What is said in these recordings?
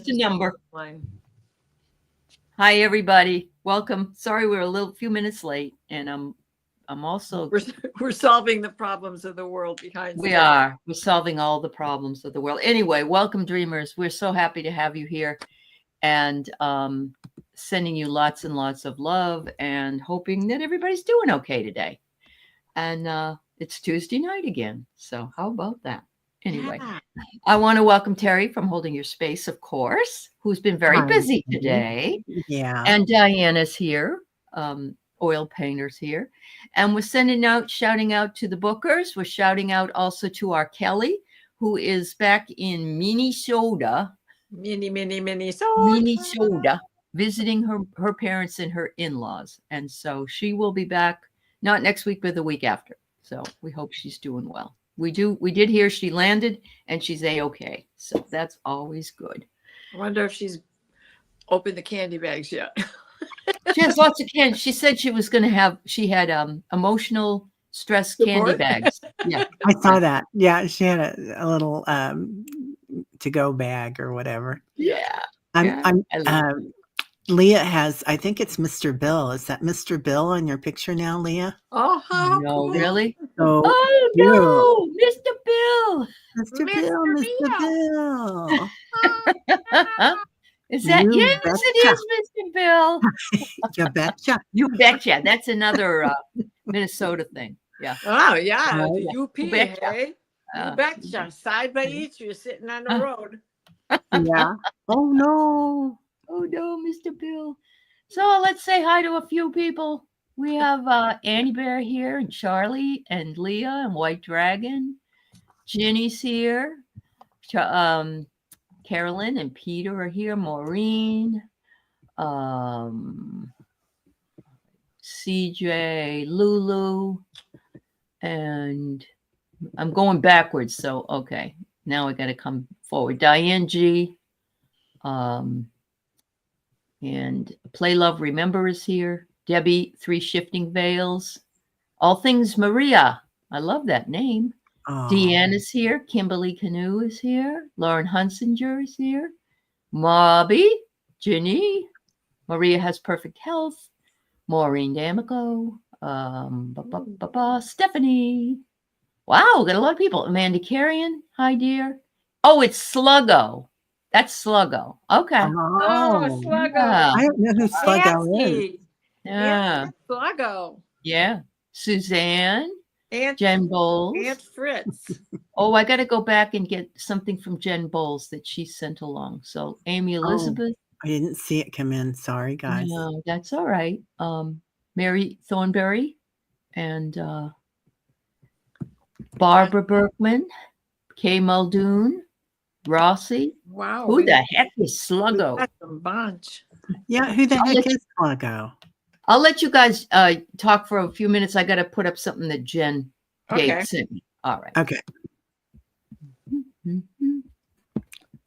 a number. Line. Hi, everybody. Welcome. Sorry, we're a few minutes late, and I'm also. We're solving the problems of the world behind. We are. We're solving all the problems of the world. Anyway, welcome, dreamers. We're so happy to have you here, and sending you lots and lots of love, and hoping that everybody's doing okay today. And it's Tuesday night again. So how about that? Anyway, I want to welcome Teri from Holding Your Space, of course, who's been very busy today. Yeah. And Diane is here, oil painter's here. And we're shouting out to the bookers. We're shouting out also to our Kelly, who is back in Minnesota. Minnesota, visiting her parents and her in-laws. And so she will be back, not next week, but the week after. So we hope she's doing well. We did hear she landed and she's a-okay. So that's always good. I wonder if she's opened the candy bags yet. She has lots of candy. She said she had emotional stress candy bags. Yeah. I saw that. Yeah. She had a little to-go bag or whatever. Yeah. Leah has, I think it's Mr. Bill. Is that Mr. Bill on your picture now, Leah? Oh, how no, cool. Really? So no, Mr. Bill. Mr. Bill. Is that? Yes, betcha. It is Mr. Bill. You betcha. You betcha. That's another Minnesota thing. Yeah. Oh, yeah. Oh, The yeah. UP, You betcha. hey? You betcha. Side by each, you're sitting on the road. Yeah. Oh, no. Oh, no, Mr. Bill. So let's say hi to a few people. We have Annie Bear here, and Charlie, and Leah, and White Dragon. Ginny's here. Carolyn and Peter are here. Maureen. CJ, Lulu. And I'm going backwards, so okay. Now I got to come forward. Diane G. And Play Love Remember is here. Debbie, 3 Shifting Veils. All Things Maria. I love that name. Oh. Deianne is here. Kimberly Canoe is here. Lauren Hunsinger is here. Mobby, Ginny. Maria Has Perfect Health. Maureen D'Amico. Stephanie. Wow, got a lot of people. Amanda Carrion. Hi, dear. Oh, it's Sluggo. That's Sluggo. Okay. Oh, Sluggo. Yeah. I don't know who Sluggo is. Yeah. Sluggo. Yeah. Suzanne. Aunt Jen Bowles. Aunt Fritz. Oh, I got to go back and get something from Jen Bowles that she sent along. So Amy Elizabeth. I didn't see it come in. Sorry, guys. No, that's all right. Mary Thornberry and Barbara Berkman, Kay Muldoon, Rossi. Wow. Who the heck is Sluggo? That's a bunch. Yeah, who the heck is Sluggo? I'll let you guys talk for a few minutes. I got to put up something that Jen gave sent me. All right. Okay.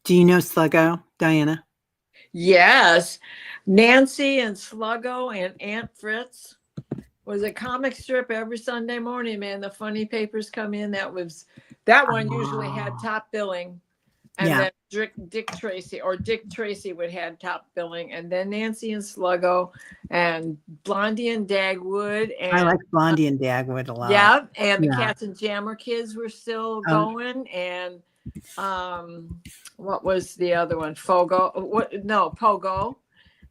Do you know Sluggo, Diana? Yes. Nancy and Sluggo and Aunt Fritz was a comic strip every Sunday morning, man. The funny papers come in. That one usually had top billing. And then Dick Tracy would have top billing. And then Nancy and Sluggo and Blondie and Dagwood. And I like Blondie and Dagwood a lot. Yeah. And the Cats and Jammer Kids were still going. And what was the other one? Pogo.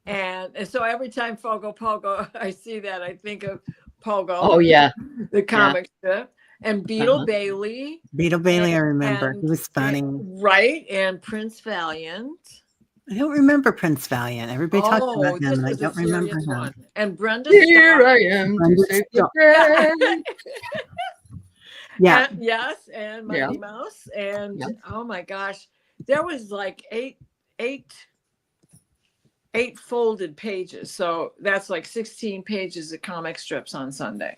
And so every time Pogo, I see that, I think of Pogo. Oh, yeah. The comic strip. And Beetle Bailey. Beetle Bailey, I remember. He was funny. Right. And Prince Valiant. I don't remember Prince Valiant. Everybody talks about him, and I don't remember him. One. And Brenda Here Starr. I am to save the day. Yeah. And Mighty Mouse. And oh my gosh, there was like eight folded pages. So that's like 16 pages of comic strips on Sunday.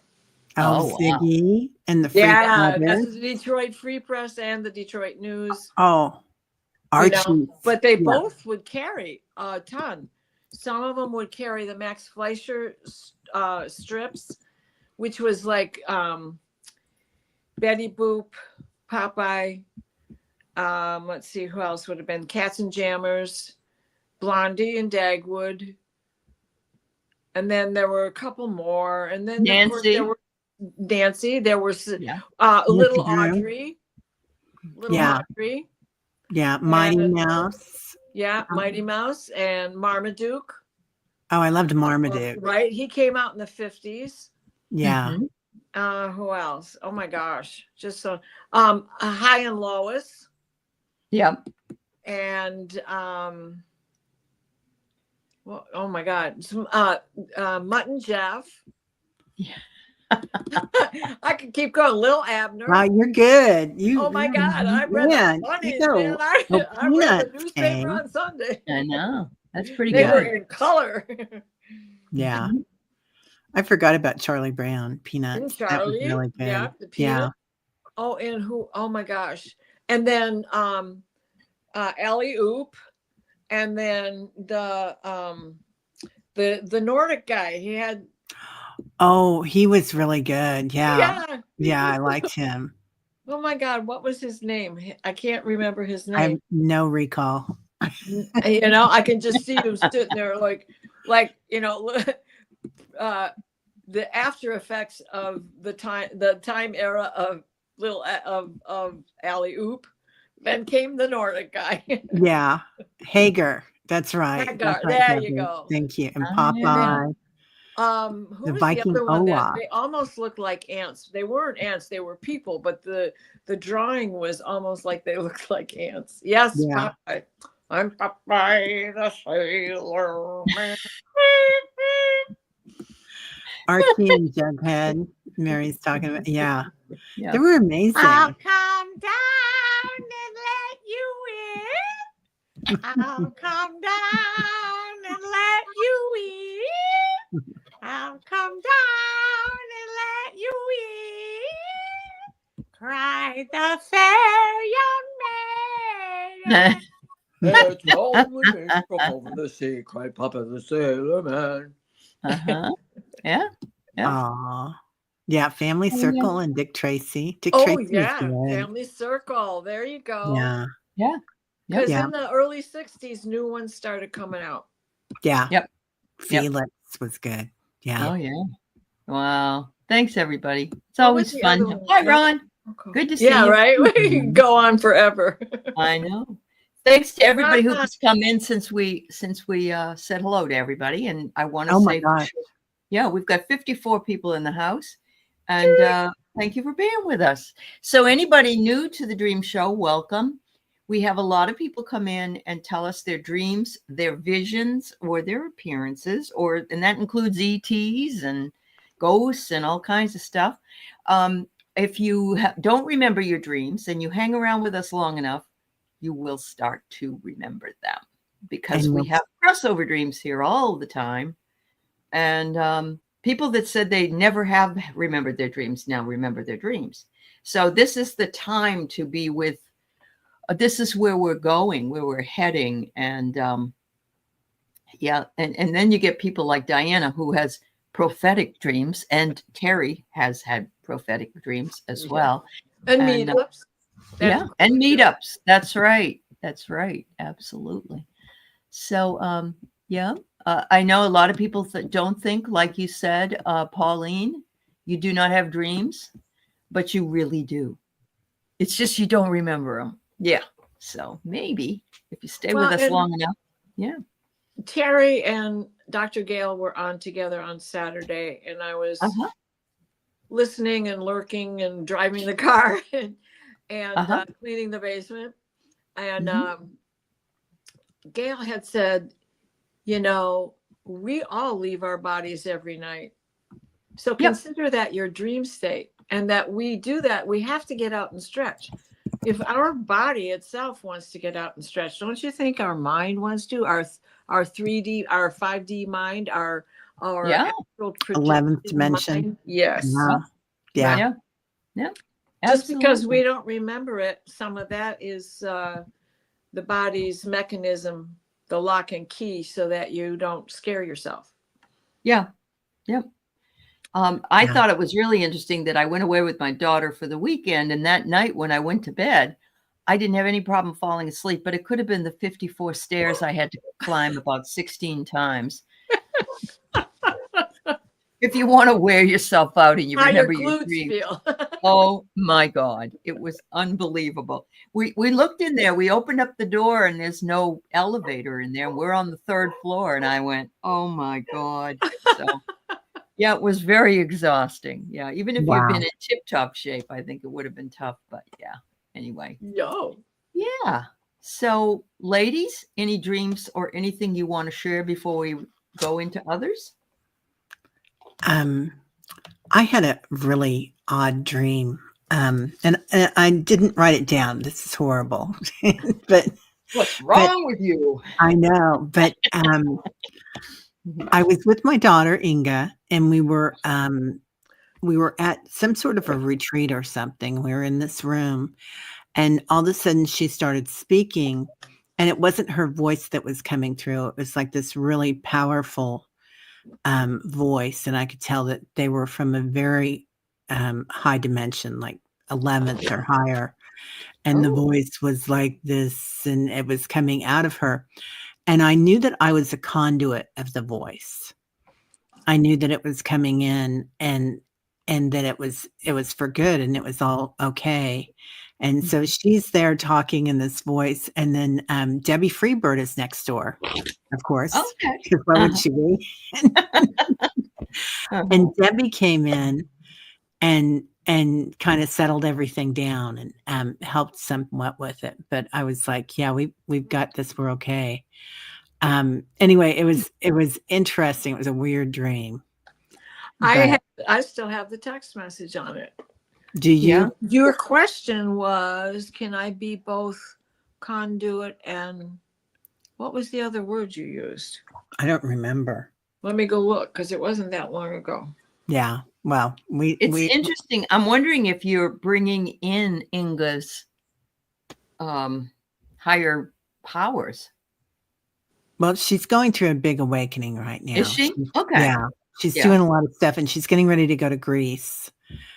Oh, Ziggy and the Free Press. Press. That's the Detroit Free Press and the Detroit News. Oh, Archie. But they both would carry a ton. Some of them would carry the Max Fleischer strips, which was like Betty Boop, Popeye. Let's see who else would have been. Cats and Jammers. Blondie and Dagwood. And then there were a couple more. And then, of course, Nancy. there were Nancy. There was Yeah. little Nancy Drew. Audrey. Little Yeah. Audrey. Yeah. Mighty And- Mouse. Yeah, Mighty Mouse and Marmaduke. Oh, I loved Marmaduke. Right. He came out in the 50s. Yeah. Mhm. Who else? Oh my gosh. Just so High and Lois. Yep. And well, oh my God. Mutt and Jeff. Yeah. I could keep going. Lil Abner. Wow, you're good. Oh my God. I read man, the funnies, you know, man. I read the Peanuts newspaper came. on Sunday. I know. That's pretty They good. were in color. Yeah. Mhm. I forgot about Charlie Brown, Peanuts. And That was Charlie. really good. Yeah. The Yeah. Peanut. Oh, and who? Oh my gosh. And then Alley Oop. And then the Nordic guy. He had. Oh, he was really good. Yeah. Yeah. Yeah, I liked him. Oh my God, what was his name? I can't remember his I have name. no recall. You know, I can just see him sitting there like you know, the after effects of the time era of Alley Oop. Then came the Nordic guy. Yeah. Hager. That's right. Hagar, That's right, there you Debbie. go. Thank you. And Oh, yeah. Popeye. Who The was Viking the other one? That Olaf. they almost looked like ants. They weren't ants; they were people. But the drawing was almost like they looked like ants. Yes, Yeah. Popeye. I'm Popeye the Sailor Man. Archie and Jughead. Mary's talking about. Yeah. Yeah. They were amazing. I'll come down and let you in. I'll come down and let you in. I'll come down and let you in. Cried the fair young maiden. It's only from over the sea, cried Papa the Sailor Man. Uh-huh. Yeah. Yeah. Aw. Yeah, Family Oh, yeah. Circle and Dick Tracy. Dick Oh Tracy yeah, was good. Family Circle. There you go. Yeah. Yeah. Because Yeah. in the early 60s, new ones started coming out. Yeah. Yep. Yep. Felix was good. Yeah. Oh, yeah. Wow. Thanks, everybody. It's What always was the fun. other one? Hi, Ron. Okay. Good to see Yeah, you. right? We can go on forever. I know. Thanks to everybody who's come in since we said hello to everybody. And I want to Oh my say, gosh. yeah, we've got 54 people in the house. And thank you for being with us. So anybody new to the Dream Show, welcome. We have a lot of people come in and tell us their dreams, their visions, or their appearances, and that includes ETs and ghosts and all kinds of stuff. If you don't remember your dreams and you hang around with us long enough, you will start to remember them because And we you'll- have crossover dreams here all the time. And people that said they never have remembered their dreams now remember their dreams. So this is the time to be with, this is where we're going, where we're heading. And yeah, and then you get people like Diana who has prophetic dreams, and Teri has had prophetic dreams as well. And And, meetups. Yeah, and meetups. That's right. That's right. Absolutely. So yeah, I know a lot of people don't think, like you said, Pauline, you do not have dreams, but you really do. It's just you don't remember them. Yeah. So maybe if you stay with us long enough. Yeah. Teri and Dr. Gail were on together on Saturday, and I was listening and lurking and driving the car and cleaning the basement. And Gail had said, you know, we all leave our bodies every night. So consider that your dream state, and that we do that. We have to get out and stretch. If our body itself wants to get out and stretch, don't you think our mind wants to? Our 3D, our 5D mind, our astral 11th dimension. mind? Yes. Yeah. Just because we don't remember it, some of that is the body's mechanism, the lock and key, so that you don't scare yourself. Yeah. Yep. I thought it was really interesting that I went away with my daughter for the weekend, and that night when I went to bed, I didn't have any problem falling asleep, but it could have been the 54 stairs I had to climb about 16 times. If you want to wear yourself out and you How your remember your glutes dreams. feel. Oh my God. It was unbelievable. We looked in there, we opened up the door and there's no elevator in there. We're on the 3rd floor. And I went, oh my God. So yeah, it was very exhausting. Yeah. Even if you'd Wow. been in tip top shape, I think it would have been tough, but yeah. Anyway. Yo. Yeah. So ladies, any dreams or anything you want to share before we go into others? I had a really odd dream. And I didn't write it down. This is horrible. but What's wrong with you? I know, but I was with my daughter Inga, and we were at some sort of a retreat or something. We were in this room, and all of a sudden she started speaking, and it wasn't her voice that was coming through. It was like this really powerful voice, and I could tell that they were from a very high dimension, like 11th or higher. And the voice was like this, and it was coming out of her. And I knew that I was a conduit of the voice. I knew that it was coming in, and that it was for good, and it was all okay. And so she's there talking in this voice, and then Debbie Freebird is next door, of course. Okay. Because why would she be? And Debbie came in and kind of settled everything down and helped somewhat with it. But I was like, yeah, we've got this. We're okay. Anyway, it was interesting. It was a weird dream. I still have the text message on it. Do you? Yeah. Your question was, can I be both conduit and what was the other word you used? I don't remember. Let me go look, because it wasn't that long ago. Yeah. Well, It's interesting. I'm wondering if you're bringing in Inga's higher powers. Well, she's going through a big awakening right now. Is she? Okay. Yeah. She's doing a lot of stuff, and she's getting ready to go to Greece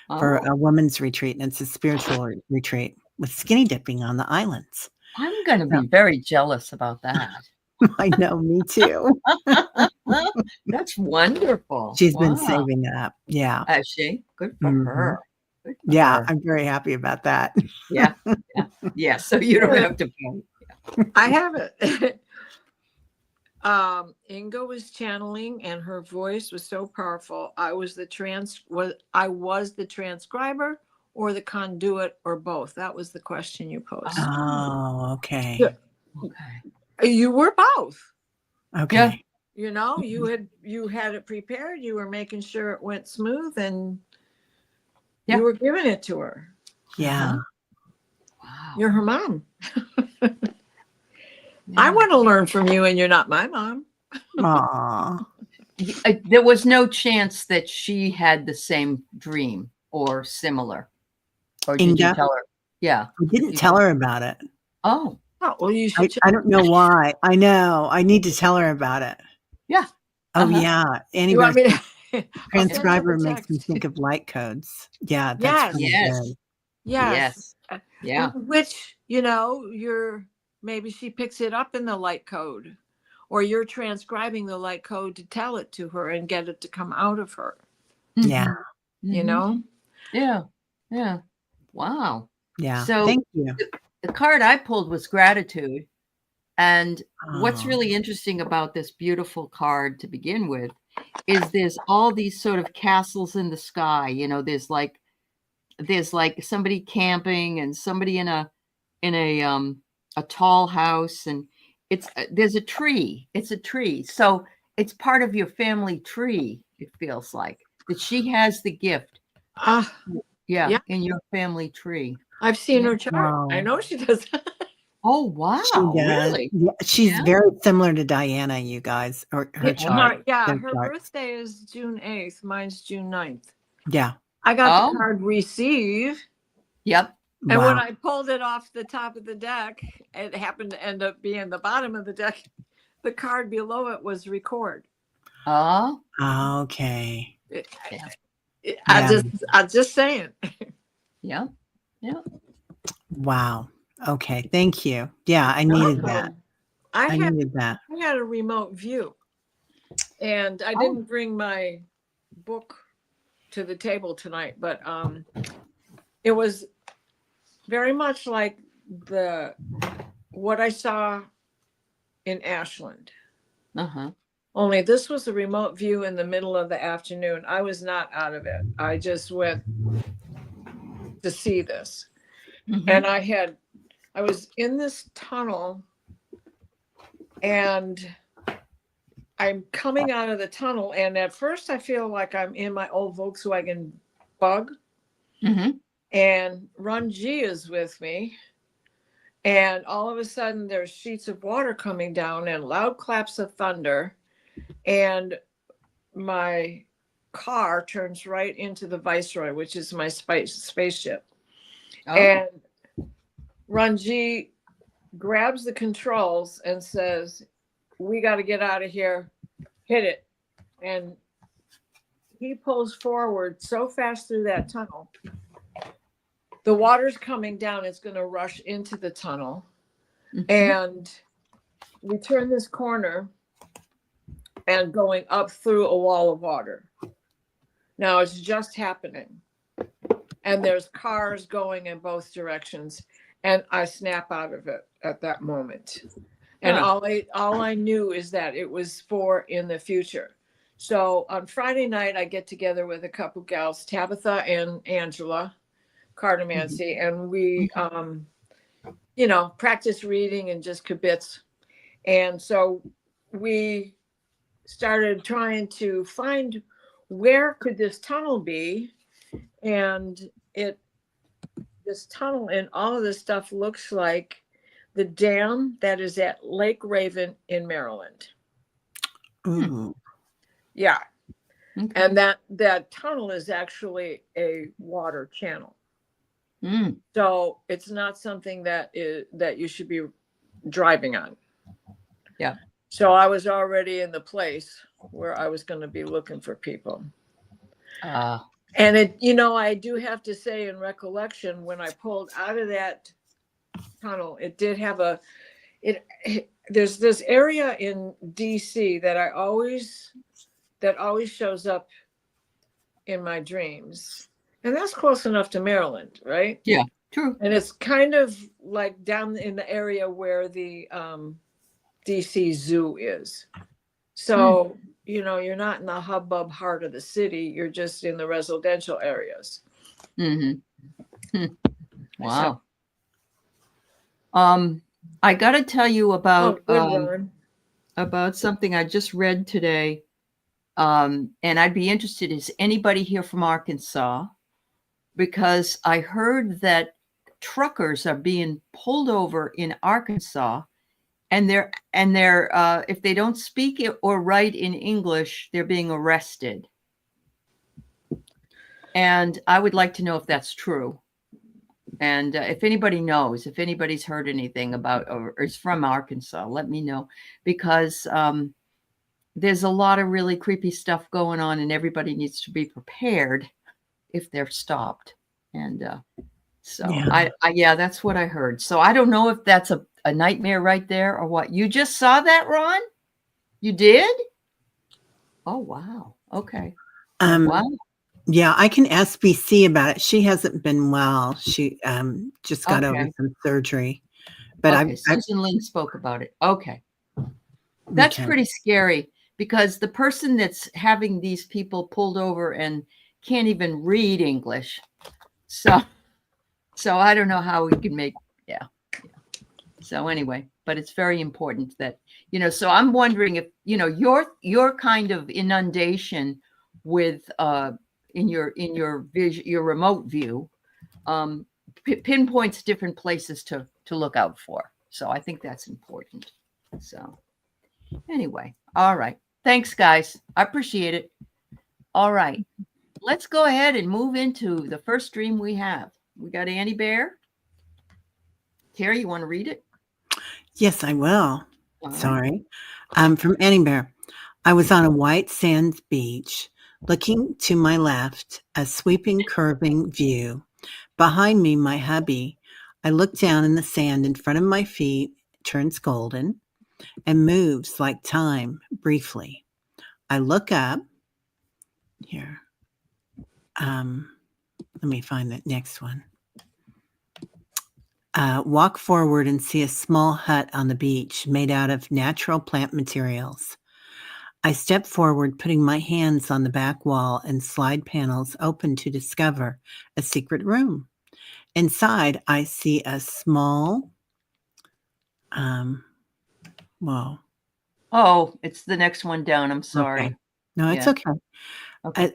for a women's retreat, and it's a spiritual retreat with skinny dipping on the islands. I'm going to be very jealous about that. I know, me too. That's wonderful. She's been saving up. Yeah. Has she? Good for her. Good for Yeah, her. I'm very happy about that. Yeah. So you don't have to pay. I have it. Inga was channeling, and her voice was so powerful. I was the transcriber or the conduit or both. That was the question you posed. Oh, okay. Yeah. Okay. You were both. Okay. Yeah. You know, you had it prepared. You were making sure it went smooth, and you were giving it to her. Yeah. Wow. You're her mom. I want to learn from you, and you're not my mom. Aw. There was no chance that she had the same dream or similar. Or did you Inga? tell her? Yeah. I didn't tell her about it. Oh. Oh, well, you should. I don't know why. I know. I need to tell her about it. Yeah. Oh, yeah. You want Anyway, me to? transcriber makes me think of light codes. Yeah. That's really good. Yes. Yeah. Which, maybe she picks it up in the light code, or you're transcribing the light code to tell it to her and get it to come out of her. Yeah. You know? Yeah. Yeah. Wow. Yeah. So thank you. The card I pulled was gratitude. And what's Oh. really interesting about this beautiful card to begin with is there's all these sort of castles in the sky. There's like somebody camping and somebody in a tall house, and there's a tree. It's a tree. So it's part of your family tree. It feels like that she has the gift. Yeah. In your family tree. I've seen her chart. Wow. I know she does. Oh, wow. She does. Really? Yeah, she's Yeah. very similar to Diana, you guys, or her chart. Her Their chart. birthday is June 8th. Mine's June 9th. Yeah. I got the card receive. Yep. And when Wow. I pulled it off the top of the deck, it happened to end up being the bottom of the deck. The card below it was record. Oh. Okay. I'm just saying. Yeah. Yeah. Wow. Okay, thank you. Yeah, I needed that. I I needed that. had a remote view, and I Oh. didn't bring my book to the table tonight, but it was very much like what I saw in Ashland. Uh-huh. Only this was a remote view in the middle of the afternoon. I was not out of it. I just went to see this. Mhm. And I was in this tunnel, and I'm coming out of the tunnel, and at first I feel like I'm in my old Volkswagen Bug, Mhm. and Run G is with me. And all of a sudden there's sheets of water coming down and loud claps of thunder. And my car turns right into the Viceroy, which is my spaceship. Oh. And Run G grabs the controls and says, "We got to get out of here. Hit it." And he pulls forward so fast through that tunnel. The water's coming down. It's going to rush into the tunnel. Mhm. And we turn this corner and going up through a wall of water. Now it's just happening. And there's cars going in both directions. And I snap out of it at that moment. And all I knew is that it was for in the future. So on Friday night, I get together with a couple gals, Tabitha and Angela Cartomancy, and we, practice reading and just kibitz. And so we started trying to find where could this tunnel be, and this tunnel and all of this stuff looks like the dam that is at Lake Raven in Maryland. Ooh. Yeah. Okay. And that tunnel is actually a water channel. Mm. So it's not something that you should be driving on. Yeah. So I was already in the place where I was going to be looking for people. And I do have to say, in recollection, when I pulled out of that tunnel, it did have there's this area in DC that always shows up in my dreams. And that's close enough to Maryland, right? Yeah, true. And it's kind of like down in the area where the DC Zoo is. So, you're not in the hubbub heart of the city. You're just in the residential areas. Mm-hmm. Wow. I got to tell you about something I just read today. And I'd be interested, is anybody here from Arkansas? Because I heard that truckers are being pulled over in Arkansas, and they're if they don't speak it or write in English, they're being arrested. And I would like to know if that's true. And if anybody knows, if anybody's heard anything about or is from Arkansas, let me know, because there's a lot of really creepy stuff going on, and everybody needs to be prepared if they're stopped. And so yeah, that's what I heard. So I don't know if that's a nightmare right there or what. You just saw that, Ron? You did? Oh, wow. Okay. Wow. Yeah, I can ask BC about it. She hasn't been well. She just got over some surgery. But Susan Lynn spoke about it. Okay. That's pretty scary, because the person that's having these people pulled over and can't even read English. So I don't know how we can make, yeah. So anyway, but it's very important that, so I'm wondering if, your kind of inundation with, in your vision, your remote view, pinpoints different places to look out for. So I think that's important. So anyway, all right. Thanks, guys. I appreciate it. All right. Let's go ahead and move into the first dream we have. We got Annie Bear. Teri, you want to read it? Yes, I will. Sorry. From Annie Bear. I was on a white sands beach, looking to my left, a sweeping, curving view. Behind me, my hubby, I look down in the sand in front of my feet, turns golden, and moves like time briefly. I look up here. Let me find the next one. Walk forward and see a small hut on the beach made out of natural plant materials. I step forward, putting my hands on the back wall and slide panels open to discover a secret room. Inside, I see a small, whoa. Oh, it's the next one down. I'm sorry. Okay. No, it's Yeah. okay. Okay.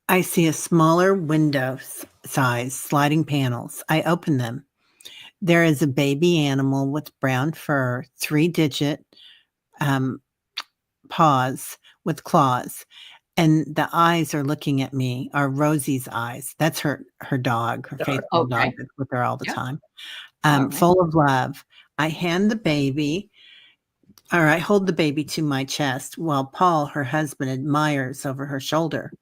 I see a smaller window size sliding panels. I open them. There is a baby animal with brown fur, 3-digit paws with claws, and the eyes are looking at me, are Rosie's eyes. That's her dog, her faithful dog Okay. that's with her all the Yeah. time. All right. Full of love. I hand the baby, or I hold the baby to my chest while Paul, her husband, admires over her shoulder.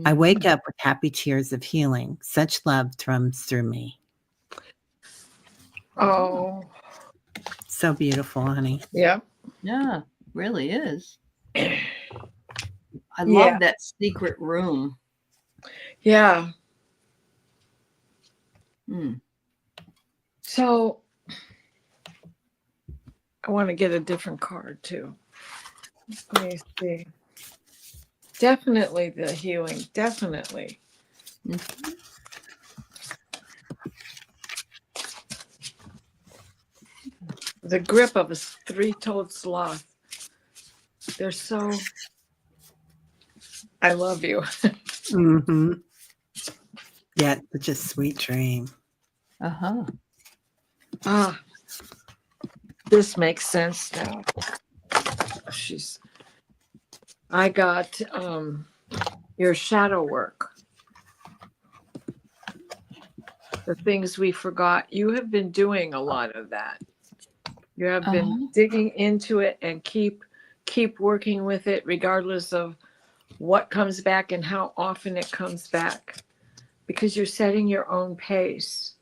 I wake up with happy tears of healing. Such love thrums through me. Oh, So beautiful, honey. yeah. Yeah, really is. I Yeah. love that secret room. Yeah. Mm. So I want to get a different card too. Let me see. Definitely the healing. Definitely. Mhm. The grip of a 3-toed sloth. They're so. I love you. Mm-hmm. Yeah, such a sweet dream. Uh-huh. Ah, this makes sense now. I got your shadow work. The things we forgot. You have been doing a lot of that. You have been digging into it and keep working with it regardless of what comes back and how often it comes back, because you're setting your own pace.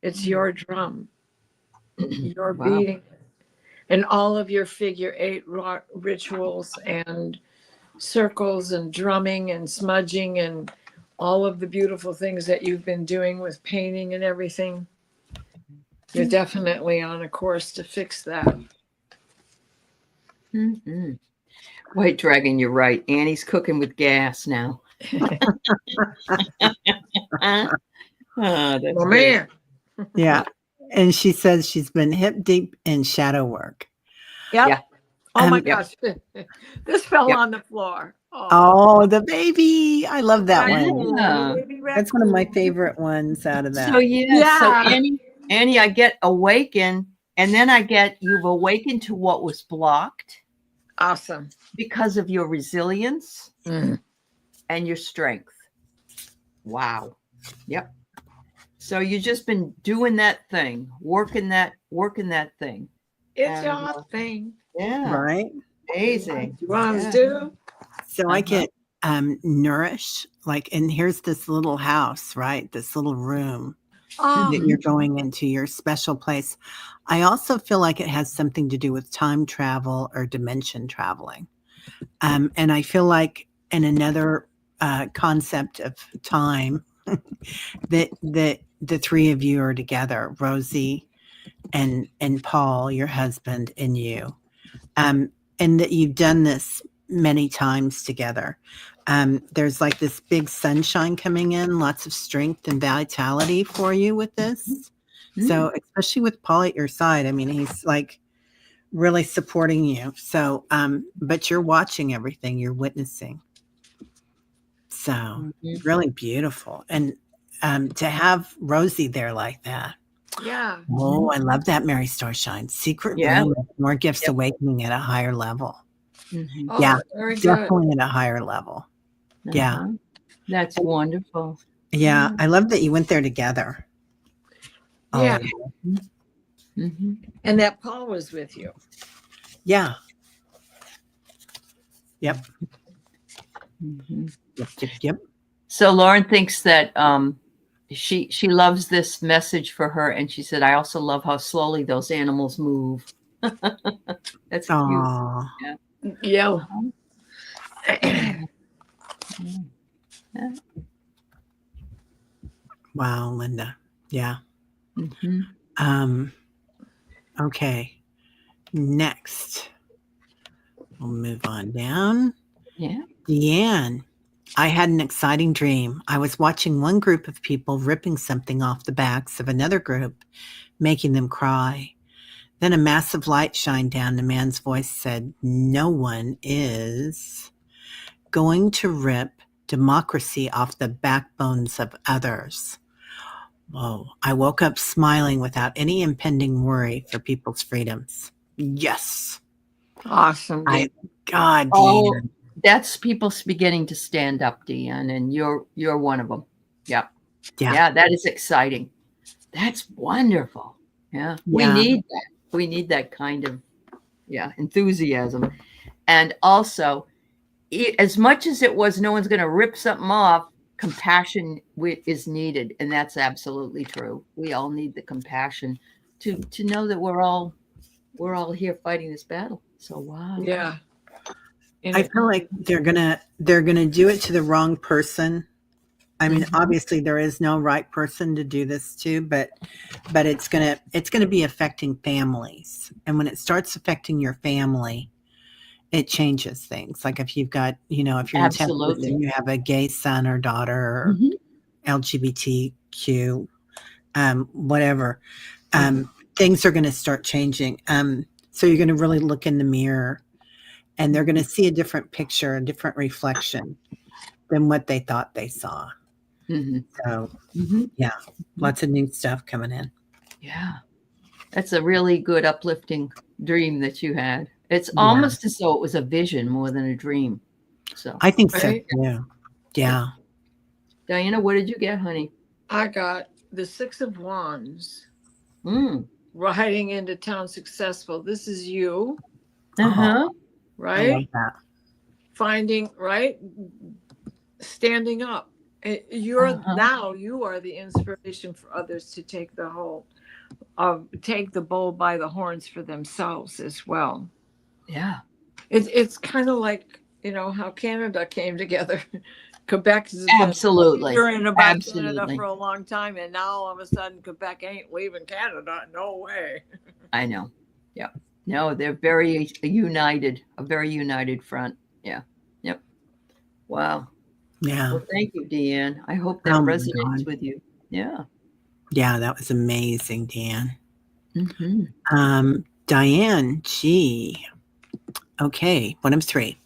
It's your drum. You're Wow. beating it. And all of your figure 8 rituals and circles and drumming and smudging and all of the beautiful things that you've been doing with painting and everything. You're definitely on a course to fix that. Mm-hmm. White Dragon, you're right. Annie's cooking with gas now. Oh, that's Oh, great. man. Yeah. And she says she's been hip deep in shadow work. Yep. Yeah. Oh my Yep. gosh. This fell Yep. on the floor. Oh, the baby. I love that one. Yeah. That's one of my favorite ones out of that. So yeah, so Yeah. Annie, I get awaken, and then I get you've awakened to what was blocked Awesome. because of your resilience Mm. and your strength. Wow. Yep. So you've just been doing that thing, working that thing. It's And, your thing. Yeah. Right. Amazing. You want Yeah. to do? So I get nourished, like, and here's this little house, right? This little room Oh, that you're going into, your special place. I also feel like it has something to do with time travel or dimension traveling. And I feel like in another concept of time that the three of you are together, Rosie and Paul, your husband, and you. And that you've done this many times together. There's like this big sunshine coming in, lots of strength and vitality for you with this. So, especially with Paul at your side, I mean, he's like really supporting you. So, but you're watching everything, you're witnessing. So, really beautiful. And to have Rosie there like that. yeah. Oh, I love that, Mary Starshine. Secret Yeah. room, more gifts awakening at a higher level. Mhm. Oh, Yeah, very good. definitely at a higher level. Yeah. Uh-huh. That's wonderful. Yeah, I love that you went there together. Yeah. Mm-hmm. And that Paul was with you. Yeah. Yep. Mm-hmm. Yep. Yep. Yep. So Lauren thinks that she loves this message for her, and she said, I also love how slowly those animals move. That's cute. Aw. Yeah. Uh-huh. Yeah. Wow, Linda. Yeah. Mhm. Okay. Next, we'll move on down. Yeah. Deanne, I had an exciting dream. I was watching one group of people ripping something off the backs of another group, making them cry. Then a massive light shined down. The man's voice said, no one is going to rip democracy off the backbones of others. Whoa. I woke up smiling without any impending worry for people's freedoms. Yes. Awesome. God, Oh, Deanne. that's people beginning to stand up, Deianne, and you're one of them. Yeah. Yeah. Yeah, that is exciting. That's wonderful. Yeah. We Yeah. need that. We need that kind of enthusiasm. And also, as much as it was no one's going to rip something off, compassion is needed, and that's absolutely true. We all need the compassion to know that we're all here fighting this battle. So wow. Yeah. I feel like they're gonna do it to the wrong person. I mean, obviously there is no right person to do this to, but it's gonna be affecting families. And when it starts affecting your family, it changes things. Like if you've got, if you're in Texas Absolutely. and you have a gay son or daughter or LGBTQ, whatever, things are going to start changing. So you're going to really look in the mirror, and they're going to see a different picture, a different reflection than what they thought they saw. So, yeah, lots of new stuff coming in. Yeah. That's a really good, uplifting dream that you had. It's almost as though it was a vision more than a dream. So I think so too. Yeah. Diana, what did you get, honey? I got the 6 of Wands. Riding into town successful. This is you. Uh-huh. Right? I love that. Finding, right? Standing up. You're now you are the inspiration for others to take the bull by the horns for themselves as well. Yeah. It's kind of like, how Canada came together. Quebec has absolutely been hearing about Canada for a long time, and now all of a sudden Quebec ain't leaving Canada. No way. I know. Yeah. No, they're very united, a very united front. Yeah. Yep. Wow. Yeah. Well, thank you, Deanne. I hope that resonates with you. Yeah. Yeah, that was amazing, Dan. Diane G. Okay, bottom 3.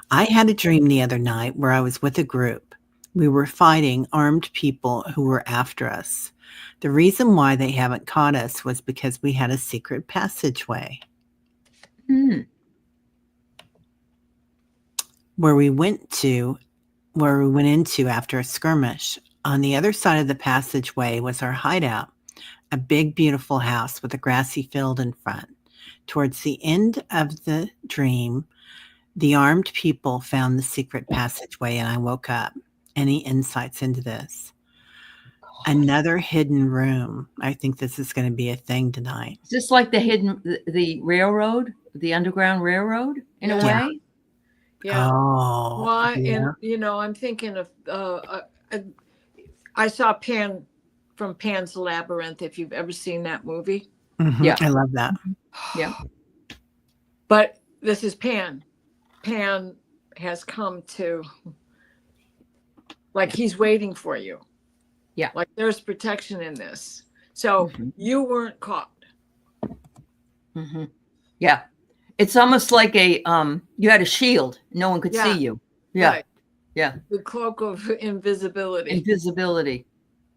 I had a dream the other night where I was with a group. We were fighting armed people who were after us. The reason why they haven't caught us was because we had a secret passageway. Where we went into after a skirmish. On the other side of the passageway was our hideout, a big, beautiful house with a grassy field in front. Towards the end of the dream, the armed people found the secret passageway, and I woke up. Any insights into this? Another hidden room. I think this is going to be a thing tonight. Is this like the railroad, the Underground Railroad in a way? Yeah. Oh. Well, and I'm thinking of I saw Pan from Pan's Labyrinth, if you've ever seen that movie. Yeah. I love that. Yeah. But this is Pan. Pan has come to, like, he's waiting for you. Yeah. Like there's protection in this. So you weren't caught. Yeah. It's almost like you had a shield. No one could see you. Yeah. Right. Yeah. The cloak of invisibility. Invisibility.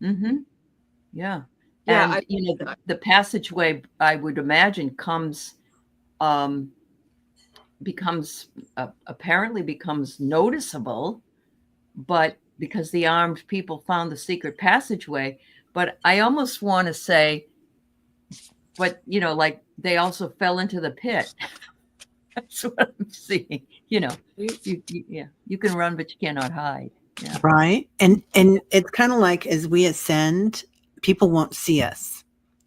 Yeah. Yeah. And the passageway, I would imagine, apparently becomes noticeable, but because the armed people found the secret passageway. But I almost want to say, but like they also fell into the pit. That's what I'm seeing. You can run, but you cannot hide. Yeah. Right. And it's kind of like as we ascend, people won't see us.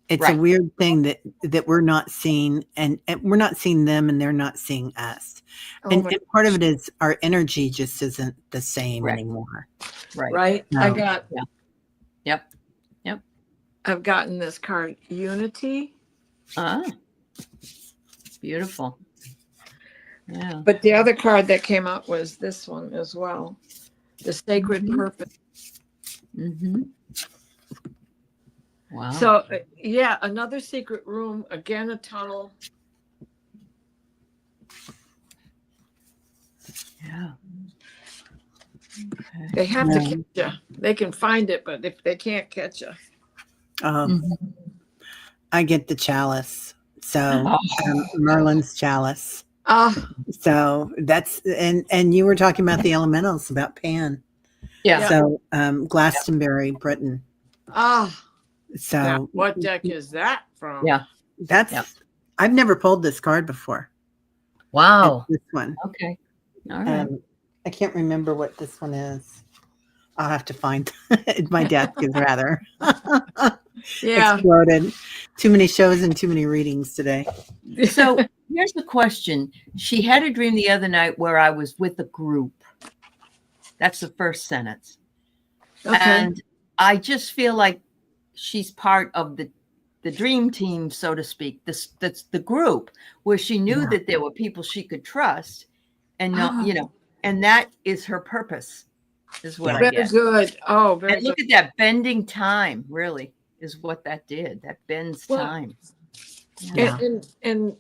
It's a Right. weird thing that we're not seeing and we're not seeing them and they're not seeing us. Oh And, my and part of it is our energy just isn't the same Correct. anymore. Right. Right. No. Yep. Yep. I've gotten this card, Unity. Ah, beautiful. Yeah. But the other card that came out was this one as well. The Sacred Mhm. Purpose. Mm-hmm. Wow. So yeah, another secret room, again, a tunnel. Yeah. Okay. They have to Yeah. catch you. They can find it, but if they can't catch you. Um, I get the chalice. So Oh. Merlin's chalice. Oh, So that's and you were talking about the elementals about Pan. Yeah. So Glastonbury, Britain. oh. So Now, what deck is that from? Yeah. that's Yeah. I've never pulled this card before. Wow. It's this one. Okay. All right. I can't remember what this one is. I'll have to find my desk is rather Yeah. exploded. Too many shows and too many readings today. So here's the question. She had a dream the other night where I was with a group. That's the first sentence. Okay. And I just feel like she's part of the dream team, so to speak. That's the group where she knew Yeah. that there were people she could trust and not, Oh. and that is her purpose, is what I Very get. good. Oh, very And look good. at that bending time, really, is what that did. That bends Well, time. Yeah. And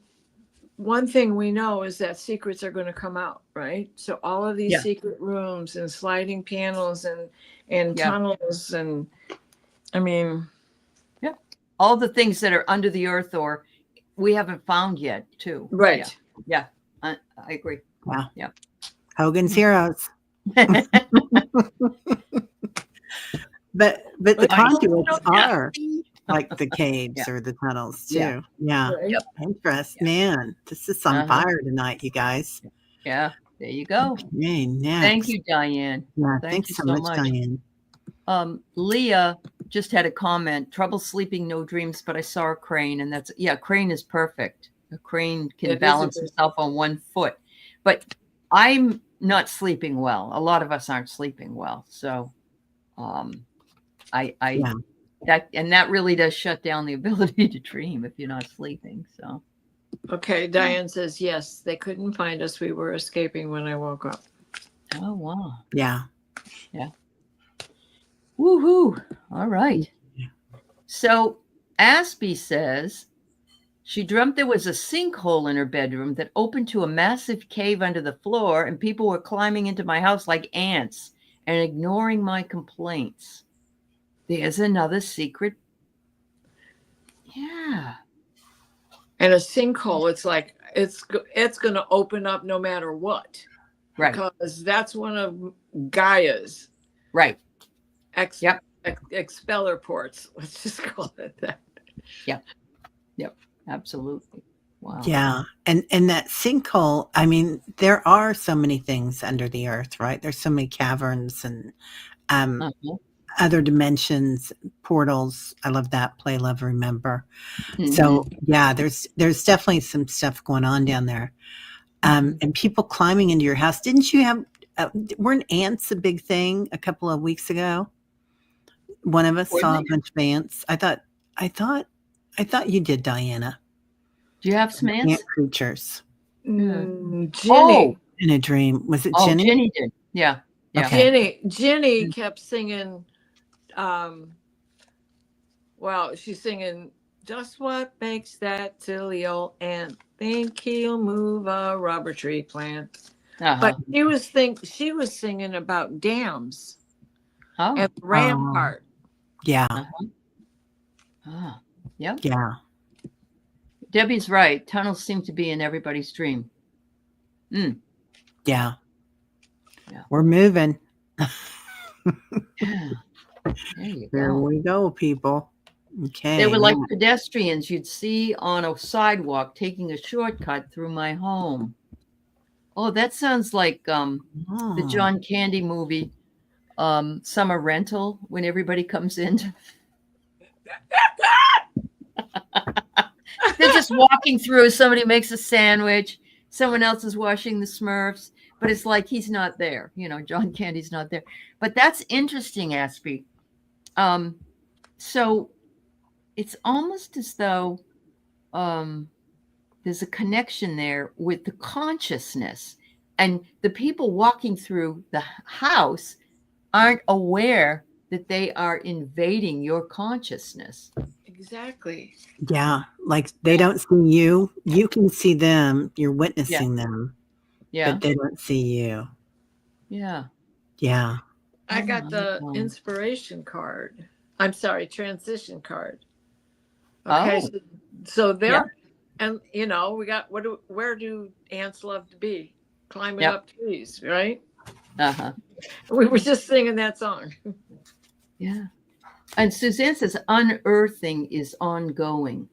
one thing we know is that secrets are going to come out, right? So all of these Yeah. secret rooms and sliding panels and Yeah. tunnels and I mean, All the things that are under the earth or we haven't found yet, too. right. Yeah. I agree. Wow. Yeah. Hogan's Heroes. But the conduits are like the caves or the tunnels too. Yeah. Right. Yep. Interest. Man, this is on fire tonight, you guys. Yeah. There you go. Okay, next. Thank you, Diane. Yeah, Thank thanks you so so much, much. Diane. Leah just had a comment. Trouble sleeping, no dreams, but I saw a crane, and that's crane is perfect. A crane can It is balance a- himself on one foot. But I'm not sleeping well. A lot of us aren't sleeping well. So Yeah. that really does shut down the ability to dream if you're not sleeping. So Okay, Diane says yes, they couldn't find us. We were escaping when I woke up. oh wow. Yeah. Woohoo. All right. Yeah. So Aspy says she dreamt there was a sinkhole in her bedroom that opened to a massive cave under the floor, and people were climbing into my house like ants and ignoring my complaints. There's another secret. Yeah. And a sinkhole, it's like it's going to open up no matter what. Right. Because that's one of Gaia's Right. expeller ports. Let's just call it that. Yep. Absolutely. Wow. Yeah. And that sinkhole, I mean, there are so many things under the earth, right? There's so many caverns and other dimensions, portals. I love that. Play, love, remember. Mhm. So yeah, there's definitely some stuff going on down there. And people climbing into your house. Didn't you have, weren't ants a big thing a couple of weeks ago? One of us saw a bunch of ants. I thought you did, Diana. Do you have some ants? Ant creatures Ginny. in a dream. Was it Oh, Ginny? Ginny did. Yeah. Okay. Ginny kept singing. Well, she's singing just what makes that silly old ant think he'll move a rubber tree plant. But she was singing about dams and rampart. Yeah. Yep. Yeah. Debbie's right. Tunnels seem to be in everybody's dream. Yeah. We're moving. There we go, people. Okay. They were like pedestrians you'd see on a sidewalk taking a shortcut through my home. Oh, that sounds like the John Candy movie summer rental when everybody comes in. They're just walking through. Somebody makes a sandwich. Someone else is washing the Smurfs, but it's like he's not there. John Candy's not there. But that's interesting, Aspy. So it's almost as though there's a connection there with the consciousness, and the people walking through the house aren't aware that they are invading your consciousness. Exactly. Yeah. Like they don't see you. You can see them. You're witnessing them. Yeah. But they don't see you. Yeah. Yeah. I got the inspiration card. I'm sorry, transition card. Okay. Oh. So there, and we got where do ants love to be? Climbing up trees, right? Uh-huh. We were just singing that song. Yeah. And Suzanne says unearthing is ongoing.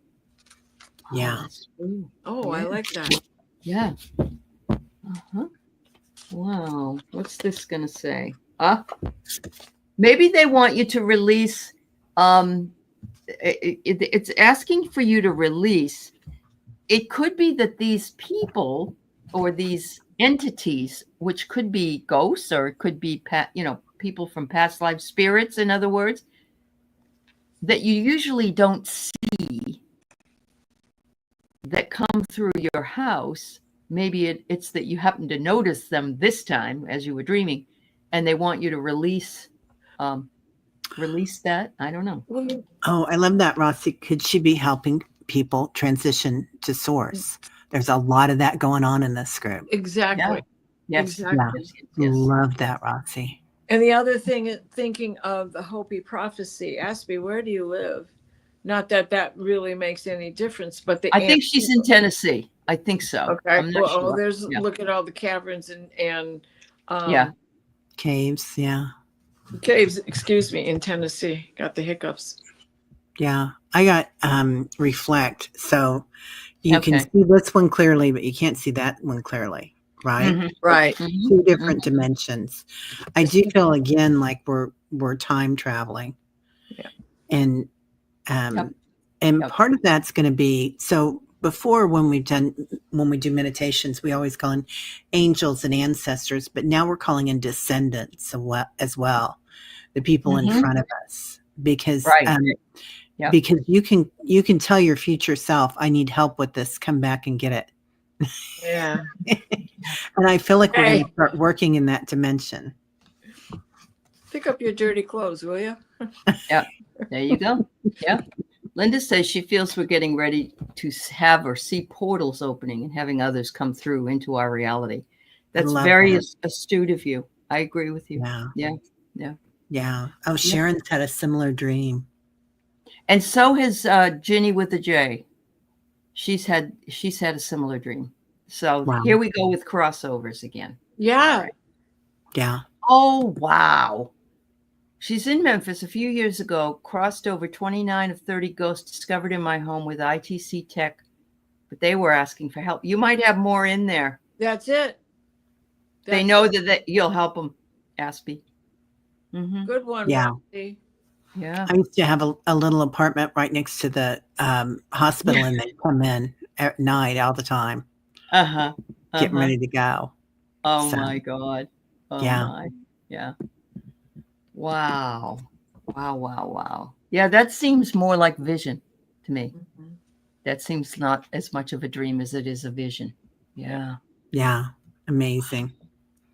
Yeah. Oh, that's true. Oh, I like that. Yeah. Uh-huh. Wow. What's this gonna say? Maybe they want you to release. It's asking for you to release. It could be that these people or these entities, which could be ghosts or it could be people from past life, spirits, in other words, that you usually don't see, that come through your house. Maybe it's that you happen to notice them this time as you were dreaming, and they want you to release that. I don't know. Oh, I love that, Rossi. Could she be helping people transition to source? There's a lot of that going on in this group. Exactly. Yeah. Yes. Exactly. Yeah. Yes. Love that, Rossi. And the other thing, thinking of the Hopi prophecy, Aspy, where do you live? Not that really makes any difference, but I think she's in Tennessee. I think so. Okay. I'm not sure. There's look at all the caverns and caves. Yeah. Caves. Excuse me, in Tennessee. Got the hiccups. Yeah, I got reflect, so you can see this one clearly, but you can't see that one clearly, right? Mm-hmm. Right. Two different dimensions. I do feel again like we're time traveling, and part of that's going to be so. Before, when we do meditations, we always call in angels and ancestors, but now we're calling in descendants as well, the people in front of us, because because you can tell your future self, I need help with this, come back and get it. Yeah. And I feel like we're going to start working in that dimension. Pick up your dirty clothes, will you? Yeah, there you go. Yeah. Linda says she feels we're getting ready to have or see portals opening and having others come through into our reality. That's very astute of you. I agree with you. Yeah. Oh, Sharon's had a similar dream. And so has Ginny with the J. She's had a similar dream. So here we go with crossovers again. Yeah. Right. Yeah. Oh, wow. She's in Memphis a few years ago, crossed over 29 of 30 ghosts discovered in my home with ITC tech, but they were asking for help. You might have more in there. That's it. They know that you'll help them, Aspy. Mm-hmm. Good one, yeah. Roxy. Yeah. I used to have a little apartment right next to the hospital, and they come in at night all the time. Getting ready to go. Oh, my God. Oh, my. Yeah. Wow. Yeah, that seems more like vision to me. Mm-hmm. That seems not as much of a dream as it is a vision. Yeah. Yeah. Amazing.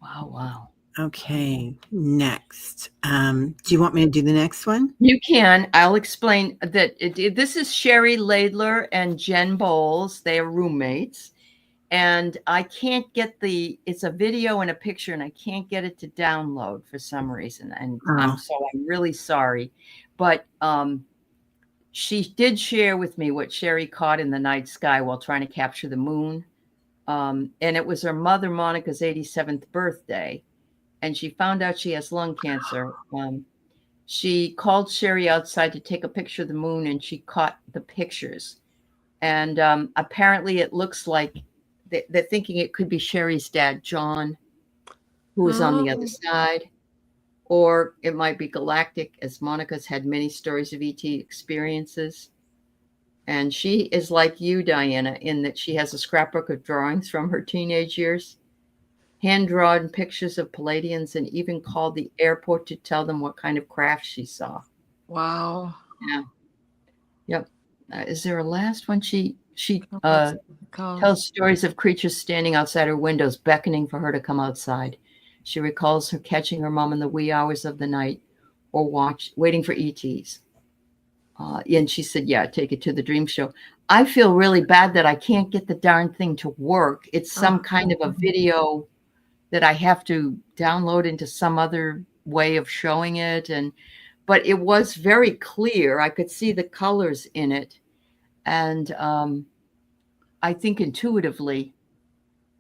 Wow. Okay. Next. Do you want me to do the next one? You can. I'll explain that this is Sherry Laidler and Jen Bowles. They are roommates. And I can't get it's a video and a picture, and I can't get it to download for some reason. And I'm really sorry. But she did share with me what Sherry caught in the night sky while trying to capture the moon. And it was her mother, Monica's 87th birthday. And she found out she has lung cancer. She called Sherry outside to take a picture of the moon, and she caught the pictures. And apparently it looks like they're thinking it could be Sherry's dad, John, who was on the other side. or it might be galactic, as Monica's had many stories of ET experiences. And she is like you, Diana, in that she has a scrapbook of drawings from her teenage years, hand-drawn pictures of Palladians, and even called the airport to tell them what kind of craft she saw. Wow. Yeah. Yep. Is there a last one? She Called? tells stories of creatures standing outside her windows, beckoning for her to come outside. She recalls her catching her mom in the wee hours of the night or waiting for ETs. And she said, yeah, take it to the dream show. I feel really bad that I can't get the darn thing to work. It's some kind of a video that I have to download into some other way of showing it. But it was very clear. I could see the colors in it. And I think intuitively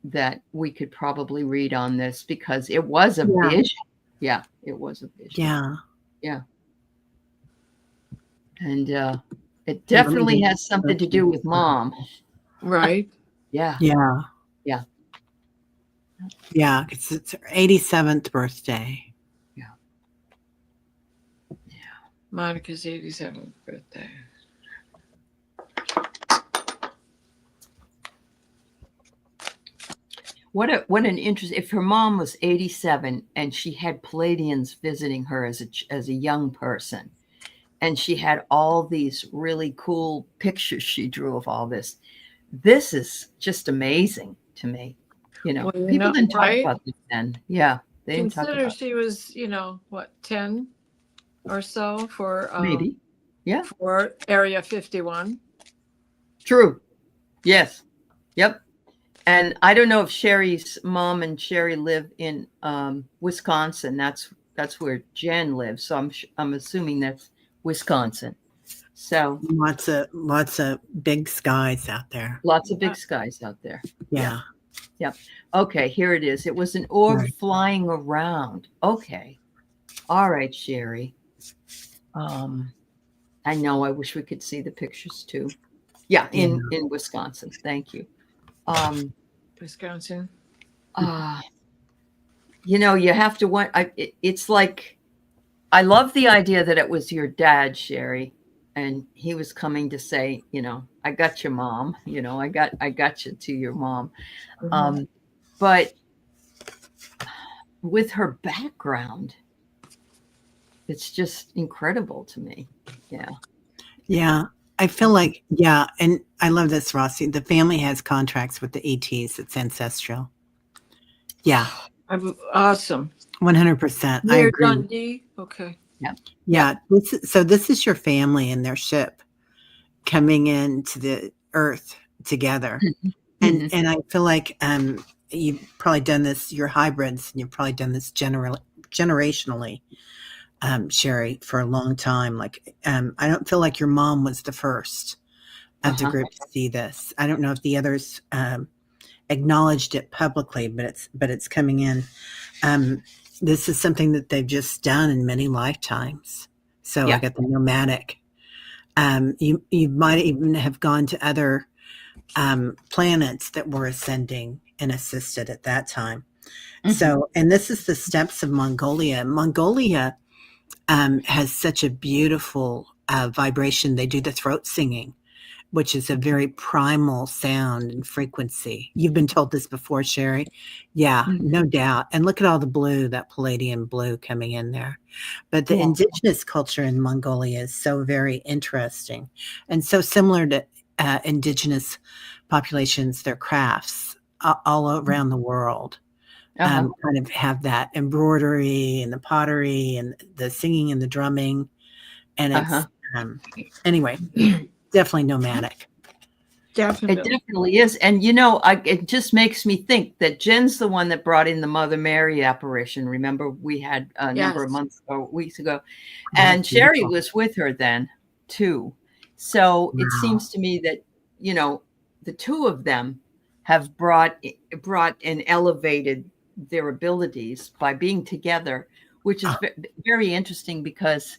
that we could probably read on this because it was a vision. Yeah, it was a vision. Yeah. Yeah. And it definitely has something to do with mom. Right. Yeah. It's her 87th birthday. Yeah. Monica's 87th birthday. What an interest. If her mom was 87 and she had Palladians visiting her as a young person, and she had all these really cool pictures she drew of all this. This is just amazing to me. People didn't talk about this then. Yeah. They didn't talk Consider about she was, 10 or so for maybe. Yeah. For Area 51. True. Yes. Yep. And I don't know if Sherry's mom and Sherry live in Wisconsin. That's where Jen lives. So I'm assuming that's Wisconsin. So lots of big skies out there. Lots of big skies out there. Yeah. Yep. Okay, here it is. It was an orb flying around. Okay. All right, Sherry. I know. I wish we could see the pictures too. Yeah, in Wisconsin. Thank you. Wisconsin. You have to want. It's like, I love the idea that it was your dad, Sherry, and he was coming to say, I got your mom. I got you to your mom. Mm-hmm. But with her background, it's just incredible to me. Yeah. Yeah. I feel like, and I love this, Rossi. The family has contracts with the ETs. It's ancestral. Yeah. Awesome. 100%. I agree. Dundee. Okay. Yeah. This is your family and their ship coming into the earth together. Mm-hmm. And I feel like you've probably done this, you're hybrids, and you've probably done this generationally, Sherry, for a long time. Like, I don't feel like your mom was the first of the group to see this. I don't know if the others acknowledged it publicly, but it's coming in. This is something that they've just done in many lifetimes. So I got the nomadic. You might even have gone to other planets that were ascending and assisted at that time. Mm-hmm. So, and this is the steppes of Mongolia. Mongolia has such a beautiful vibration. They do the throat singing, which is a very primal sound and frequency. You've been told this before, Sherry. Yeah, no doubt. And look at all the blue, that Palladian blue coming in there. But the indigenous culture in Mongolia is so very interesting and so similar to indigenous populations, their crafts all around the world. Kind of have that embroidery and the pottery and the singing and the drumming. And it's, anyway, definitely nomadic. Definitely. It definitely is. And, it just makes me think that Jen's the one that brought in the Mother Mary apparition. Remember, we had a number of months or weeks ago. And Sherry was with her then, too. So it seems to me that, the two of them have brought and elevated their abilities by being together, which is very interesting because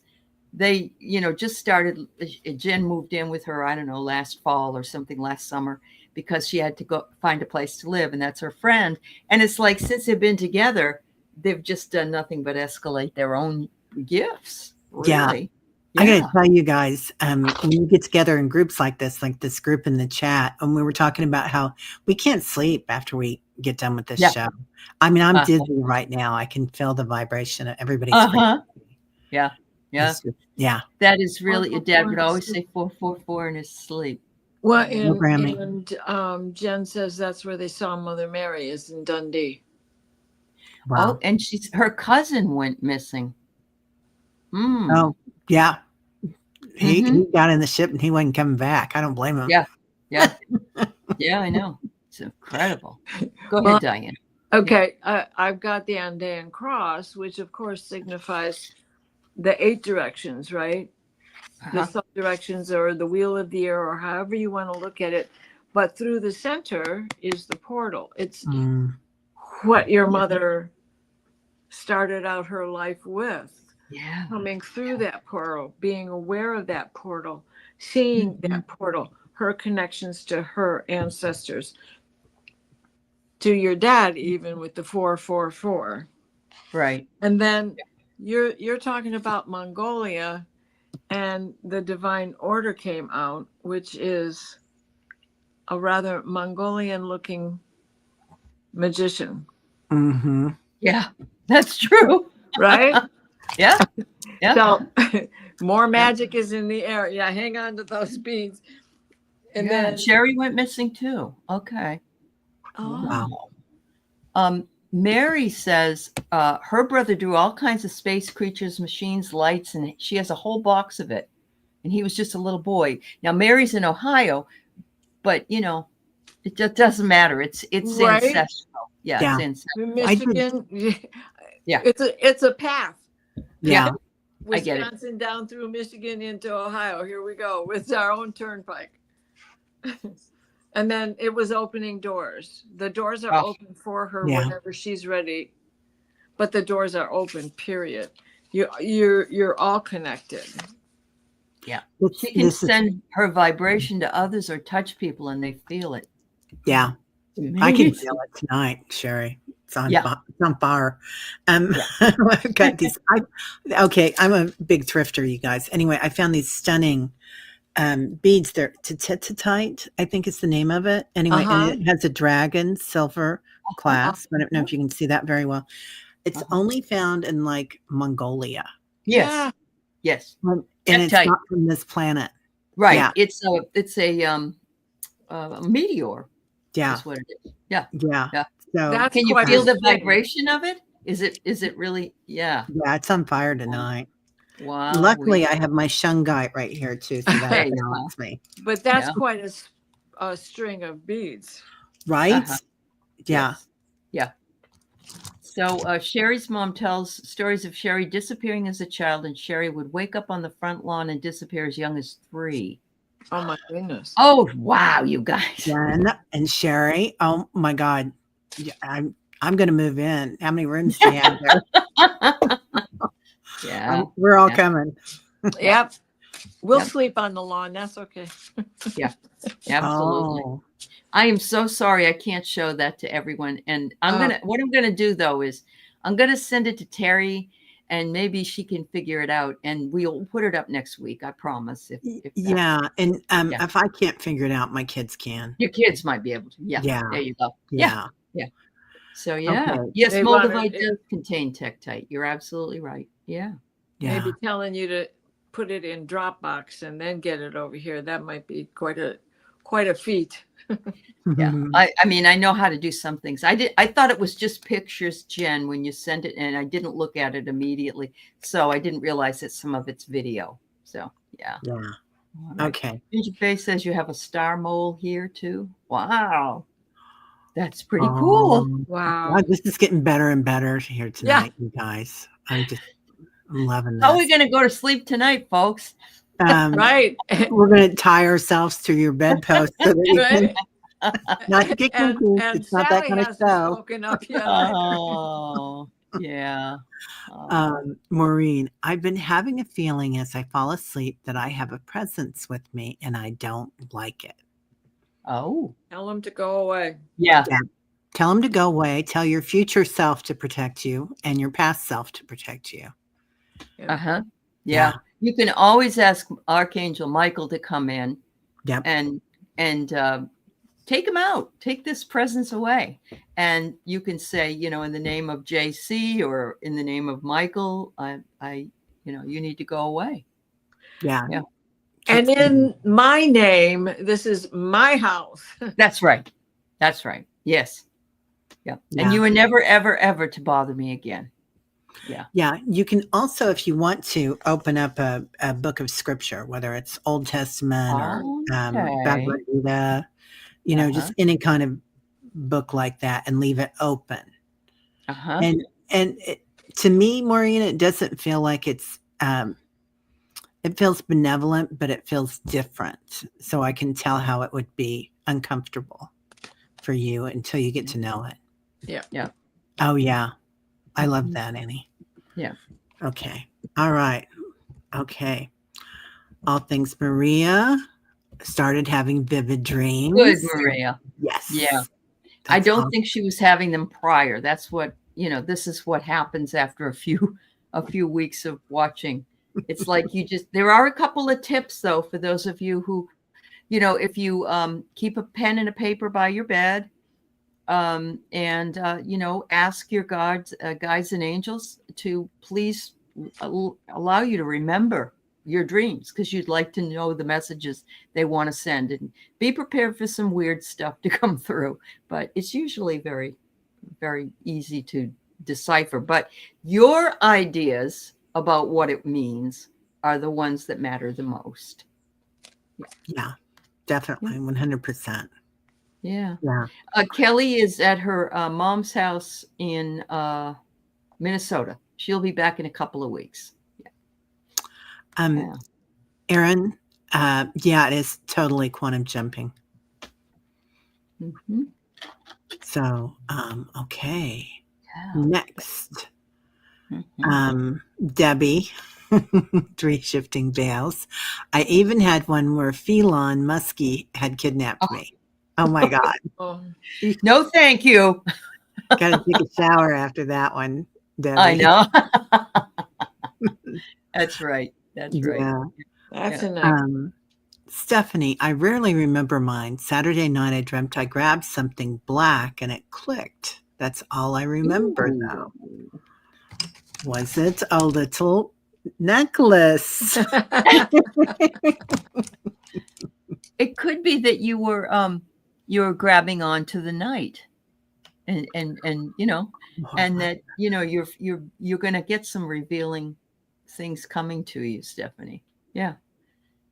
they, just started. Jen moved in with her, I don't know, last fall or something, last summer, because she had to go find a place to live, and that's her friend. And it's like, since they've been together, they've just done nothing but escalate their own gifts. Yeah. Really. I gotta tell you guys, when you get together in groups like this group in the chat, and we were talking about how we can't sleep after we get done with this show. I mean, I'm dizzy right now. I can feel the vibration of everybody's frequency. Yeah. Yeah. That is really, your dad would always say 444 in his sleep. Well, and Jen says that's where they saw Mother Mary is in Dundee. Wow. Oh, and her cousin went missing. Oh, yeah. He got in the ship and he wasn't coming back. I don't blame him. Yeah. Yeah, I know. It's incredible. Go ahead, Diane. Okay, I've got the Andean cross, which of course signifies the 8 directions, right? The sub-directions or the wheel of the year or however you want to look at it. But through the center is the portal. It's what your mother started out her life with. Yeah. Coming through that portal, being aware of that portal, seeing that portal, her connections to her ancestors, to your dad, even with the 444. Right. And then you're talking about Mongolia, and the divine order came out, which is a rather Mongolian looking magician. Yeah, that's true. Right? Yeah. So more magic is in the air. Yeah, hang on to those beads. And then Sherry went missing too. Okay. Oh. Wow. Mary says her brother drew all kinds of space creatures, machines, lights, and she has a whole box of it. And he was just a little boy. Now Mary's in Ohio, but it just doesn't matter. It's Right? ancestral. Yeah, it's ancestral. Michigan. Yeah. It's a path. Yeah. I get it. Wisconsin down through Michigan into Ohio. Here we go with our own turnpike. And then it was opening doors. The doors are open for her whenever she's ready. But the doors are open, period. You're all connected. Yeah. She can send her vibration to others or touch people and they feel it. Yeah. I can feel it tonight, Sherry. It's on fire. I've got these. I'm a big thrifter, you guys. Anyway, I found these stunning beads. They're Titite, I think is the name of it. Anyway, and it has a dragon silver clasp. I don't know if you can see that very well. It's only found in like Mongolia. Yes. Yes. And it's not from this planet. Right. Yeah. It's a meteor. Yeah. That's what it is. Yeah. Yeah. So can you feel the vibration of it? Is it really? Yeah. Yeah, it's on fire tonight. Wow. Luckily, I have my shungite right here too, so that helps me. But that's quite a string of beads, right? Yeah. Yeah. So Sherry's mom tells stories of Sherry disappearing as a child, and Sherry would wake up on the front lawn and disappear as young as 3. Oh my goodness! Oh wow, you guys! And Sherry, oh my God, I'm going to move in. How many rooms do you have there? Yeah, we're all coming. Yep, we'll sleep on the lawn. That's okay. Yeah, absolutely. Oh. I am so sorry I can't show that to everyone. And what I'm gonna do though is I'm gonna send it to Teri, and maybe she can figure it out, and we'll put it up next week. I promise. If I can't figure it out, my kids can. Your kids might be able to. Yeah. There you go. Yeah. So yes, Moldavite does contain Tektite. You're absolutely right. Yeah. Maybe telling you to put it in Dropbox and then get it over here. That might be quite a feat. Yeah. I mean, I know how to do some things. I thought it was just pictures, Jen, when you sent it, and I didn't look at it immediately. So I didn't realize that some of it's video. So yeah. Yeah. Right. Okay. Ginger Bay says you have a star mole here too. Wow. That's pretty cool. Wow. God, this is getting better and better here tonight, you guys. I'm loving this. How are we going to go to sleep tonight, folks? Right. We're going to tie ourselves to your bedpost so that you can not get confused. It's not that kind of show. Spoken up yet. Oh, yeah. Maureen, I've been having a feeling as I fall asleep that I have a presence with me and I don't like it. Oh. Tell them to go away. Yeah. Tell them to go away. Tell your future self to protect you and your past self to protect you. Uh-huh. Yeah. Yeah. You can always ask Archangel Michael to come in Yep. and take him out, take this presence away. And you can say, in the name of JC or in the name of Michael, you need to go away. Yeah. Yeah. And in my name, this is my house. That's right. That's right. Yes. Yeah. And you are never, ever, ever to bother me again. Yeah. Yeah. You can also, if you want to, open up a book of scripture, whether it's Old Testament or Bhagavad Gita, just any kind of book like that, and leave it open. And to me, Maureen, it doesn't feel like it's it feels benevolent, but it feels different. So I can tell how it would be uncomfortable for you until you get to know it. Yeah. Yeah. Oh, yeah. I love that, Annie. Yeah. Okay. All right. Okay. All things Maria started having vivid dreams. Good, Maria. Yes. Yeah. I don't think she was having them prior. That's what, this is what happens after a few weeks of watching. It's like there are a couple of tips though, for those of you who, if you keep a pen and a paper by your bed, and ask your guides and angels to please allow you to remember your dreams, because you'd like to know the messages they want to send, and be prepared for some weird stuff to come through. But it's usually very, very easy to decipher. But your ideas about what it means are the ones that matter the most. Yeah, definitely. 100%. Yeah. Yeah. Kelly is at her mom's house in Minnesota. She'll be back in a couple of weeks. Erin, it is totally quantum jumping. Mm-hmm. So, okay. Yeah. Next. Mm-hmm. Debbie, 3 shifting veils. I even had one where Phelan Muskie had kidnapped me. Oh my God. No, thank you. Got to take a shower after that one, Debbie. I know. That's right. That's right. Yeah. That's enough. Stephanie, I rarely remember mine. Saturday night, I dreamt I grabbed something black and it clicked. That's all I remember, though. Was it a little necklace? It could be that you were grabbing onto the night, and that you're going to get some revealing things coming to you, Stephanie. Yeah.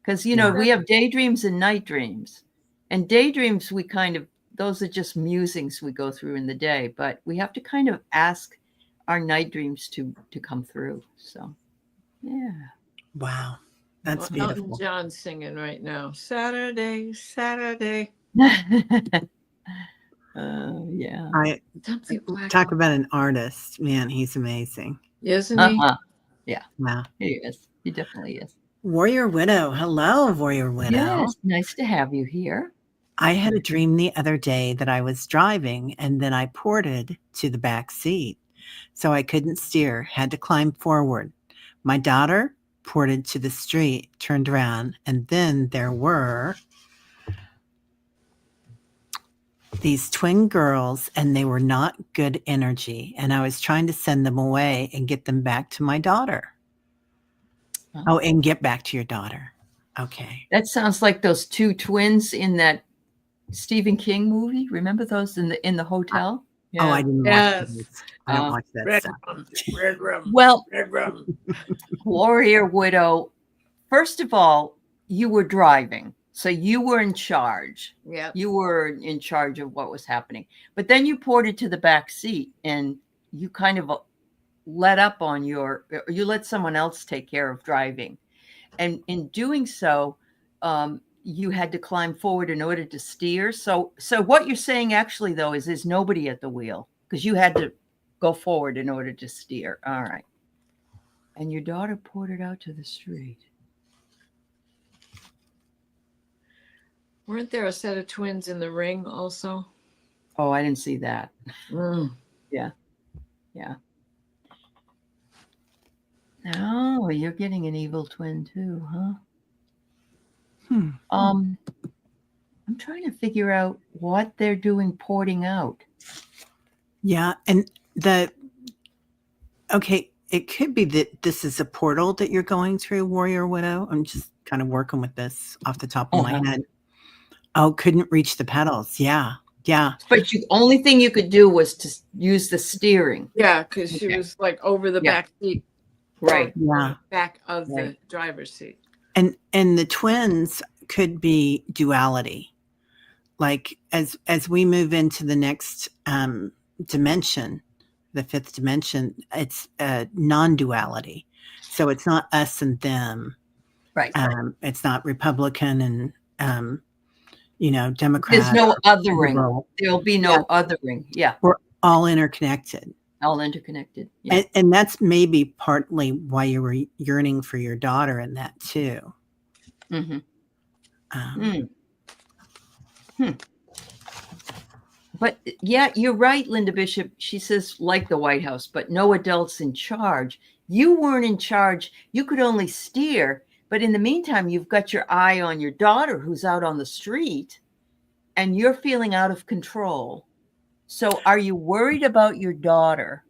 Because, we have daydreams and night dreams. And daydreams, those are just musings we go through in the day. But we have to kind of ask our night dreams to come through. So, yeah. Wow. That's beautiful. Elton John's singing right now. Saturday, Saturday. Yeah. Talk about an artist. Man, he's amazing. Isn't he? Yeah. Wow. He is. He definitely is. Warrior Widow. Hello, Warrior Widow. Yes, nice to have you here. I had a dream the other day that I was driving and then I ported to the back seat. So I couldn't steer, had to climb forward. My daughter ported to the street, turned around, and then there were these twin girls, and they were not good energy. And I was trying to send them away and get them back to my daughter. Oh, and get back to your daughter. Okay. That sounds like those 2 twins in that Stephen King movie. Remember those in the hotel? Yeah. Oh, I didn't watch those. I don't watch that stuff. Red rum. Well, red rum. Warrior Widow, first of all, you were driving. So you were in charge. Yeah. You were in charge of what was happening. But then you ported to the back seat and you kind of you let someone else take care of driving. And in doing so, you had to climb forward in order to steer. So what you're saying actually, though, is there's nobody at the wheel because you had to go forward in order to steer. All right. And your daughter ported out to the street. Weren't there a set of twins in the ring also? Oh, I didn't see that. Mm. Yeah. Oh, you're getting an evil twin too, huh? I'm trying to figure out what they're doing porting out. Yeah. And okay, it could be that this is a portal that you're going through, Warrior Widow. I'm just kind of working with this off the top of my head. Oh, couldn't reach the pedals. Yeah. Yeah. But the only thing you could do was to use the steering. Yeah, because she was like over the back seat. Right. Yeah. Back of the driver's seat. And the twins could be duality. Like as we move into the next dimension, the fifth dimension, it's non-duality. So it's not us and them. Right. It's not Republican and Democrat. There's no othering. There'll be no othering. Yeah. We're all interconnected. All interconnected. Yeah. And that's maybe partly why you were yearning for your daughter in that too. But yeah, you're right, Linda Bishop. She says, like the White House, but no adults in charge. You weren't in charge. You could only steer. But in the meantime, you've got your eye on your daughter who's out on the street and you're feeling out of control. So are you worried about your daughter?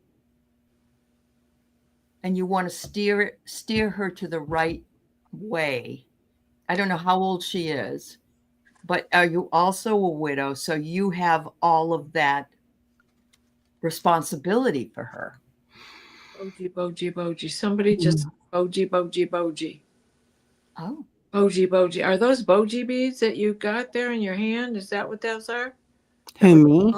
And you want to steer her to the right way? I don't know how old she is, but are you also a widow? So you have all of that responsibility for her. Boji. Somebody just Boji. Oh. Boji. Are those Boji beads that you got there in your hand? Is that what those are? Who, me?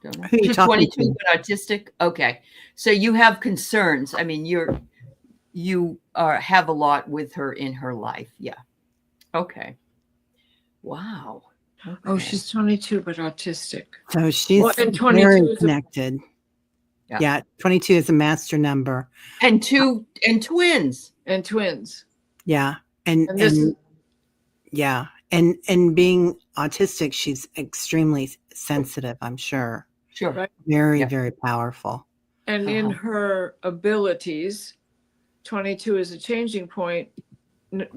Don't know. Who are you She's talking 22 but autistic. Okay. So you have concerns. I mean, you have a lot with her in her life. Yeah. Okay. Wow. Okay. Oh, she's 22 but autistic. So she's and 22 very is connected. Yeah. 22 is a master number. And twins. And twins. Yeah. And yeah. And being autistic, she's extremely sensitive, I'm sure. Sure. Right? Very, very powerful. And in her abilities, 22 is a changing point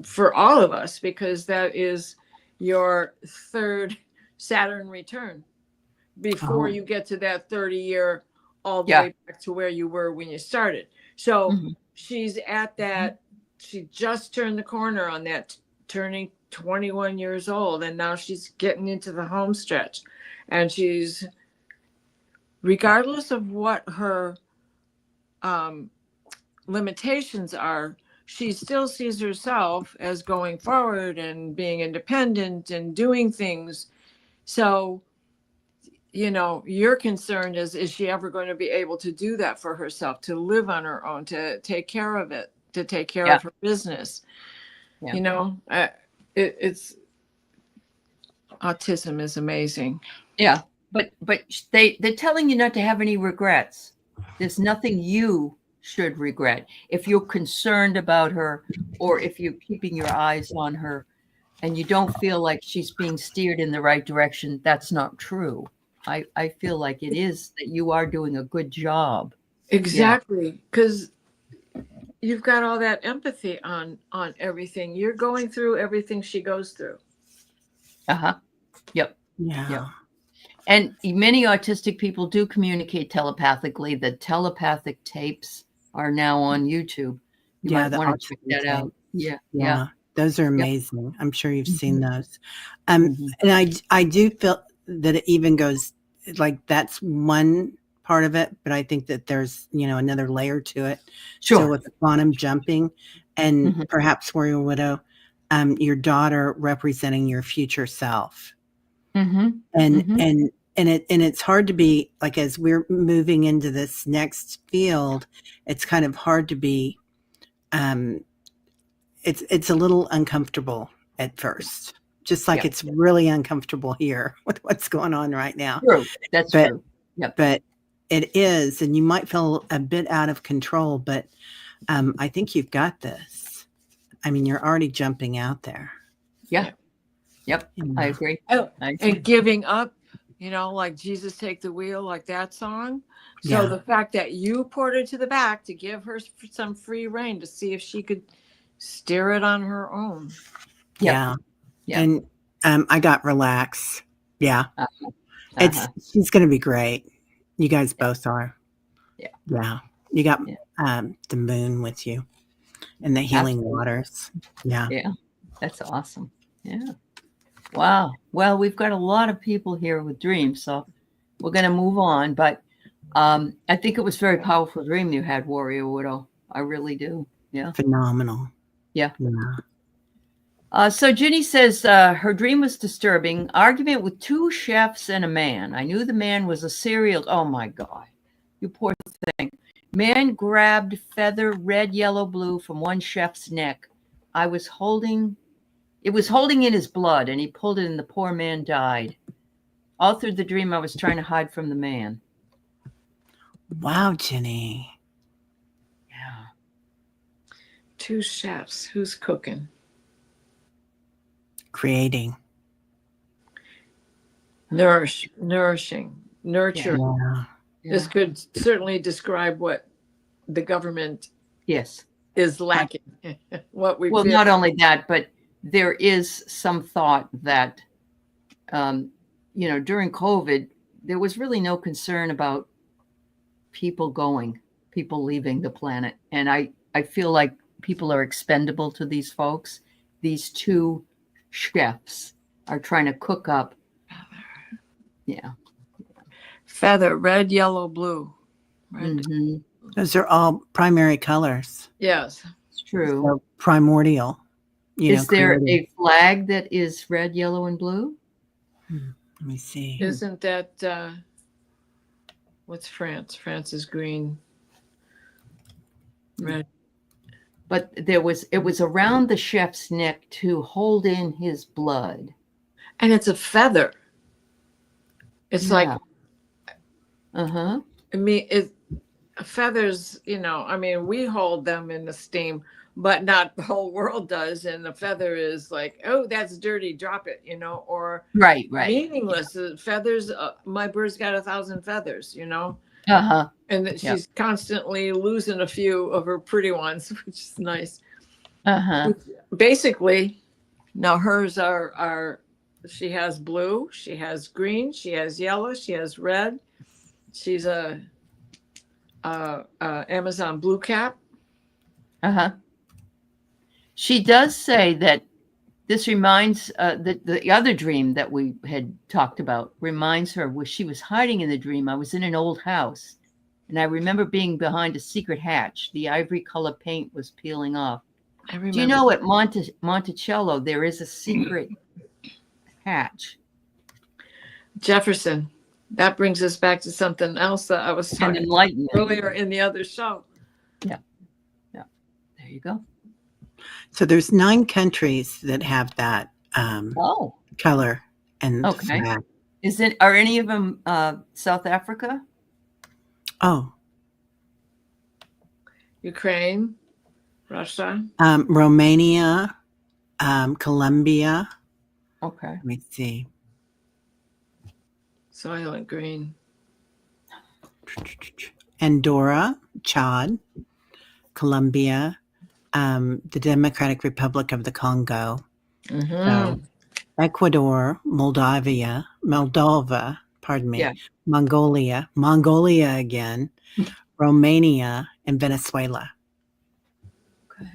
for all of us because that is your third Saturn return before you get to that 30-year all the way back to where you were when you started. So she's at that, she just turned the corner on that, turning 21 years old, and now she's getting into the home stretch. And she's, regardless of what her limitations are, she still sees herself as going forward and being independent and doing things. So, you're concerned is she ever going to be able to do that for herself, to live on her own, to take care of it, to take care of her business? It's autism is amazing. Yeah. But they're telling you not to have any regrets. There's nothing you should regret. If you're concerned about her or if you're keeping your eyes on her and you don't feel like she's being steered in the right direction, that's not true. I feel like it is that you are doing a good job. Exactly. Because you've got all that empathy on everything. You're going through everything she goes through. Yep. Yeah. Yep. And many autistic people do communicate telepathically. The telepathic tapes are now on YouTube. You might want to check that out. Yeah. Those are amazing. I'm sure you've seen those. And I do feel that it even goes like that's one part of it, but I think that there's, another layer to it. Sure. So with quantum jumping and perhaps Warrior Widow, your daughter representing your future self. And it's hard to be like, as we're moving into this next field, it's kind of hard to be, it's a little uncomfortable at first, just like it's really uncomfortable here with what's going on right now. True. That's true. Yep. But it is, and you might feel a bit out of control, but I think you've got this. I mean, you're already jumping out there. Yeah. Yep. I agree. Oh, I agree. and giving up, like Jesus Take the Wheel, like that song. So Yeah. the fact that you poured it to the back to give her some free reign to see if she could steer it on her own. Yeah. Yeah. And I got relaxed. Yeah. Uh-huh. She's going to be great. You guys both are. Yeah. Yeah. You got Yeah. the moon with you and the healing waters. Yeah. Yeah. That's awesome. Yeah. Wow. Well, we've got a lot of people here with dreams, so we're going to move on. But I think it was a very powerful dream you had, Warrior Widow. I really do. Yeah. Phenomenal. Yeah. Yeah. So Ginny says her dream was disturbing. Argument with two chefs and a man. I knew the man was a serial. Oh my God, you poor thing. Man grabbed feather red, yellow, blue from one chef's neck. It was holding in his blood, and he pulled it, and the poor man died. All through the dream, I was trying to hide from the man. Wow, Ginny. Yeah. Two chefs. Who's cooking? Creating. Nourishing, nurture. Yeah. This could certainly describe what the government Yes. is lacking. What we Well, not only that, but there is some thought that, during COVID, there was really no concern about people leaving the planet. And I feel like people are expendable to these folks. These two chefs are trying to cook up. Yeah. Feather, red, yellow, blue. Red. Mm-hmm. Those are all primary colors. Yes. It's true. So primordial. Is there creative. a flag that is red, yellow, and blue? Let me see. Isn't that what's France? France is green. Red. But it was around the chef's neck to hold in his blood. And it's a feather. It's like uh-huh. I mean feathers, we hold them in esteem, but not the whole world does. And the feather is like, oh, that's dirty, drop it, or right. meaningless. Feathers, my bird's got 1,000 feathers, Uh-huh. and that she's constantly losing a few of her pretty ones, which is nice. Uh-huh. Basically, now hers are she has blue, she has green, she has yellow, she has red. She's a Amazon blue cap. Uh-huh. She does say that this reminds the other dream that we had talked about reminds her where she was hiding in the dream. I was in an old house, and I remember being behind a secret hatch. The ivory color paint was peeling off. I remember. Do you know at Monticello there is a secret hatch? Jefferson. That brings us back to something else that I was talking about earlier in the other show. Yeah. There you go. So there's 9 countries that have that color and flag. Are any of them South Africa? Oh. Ukraine, Russia, Romania, Colombia. Okay. Let me see. Soylent Green, Andorra, Chad, Colombia, the Democratic Republic of the Congo, Ecuador, Moldova, pardon me, Mongolia again, Romania, and Venezuela. Okay.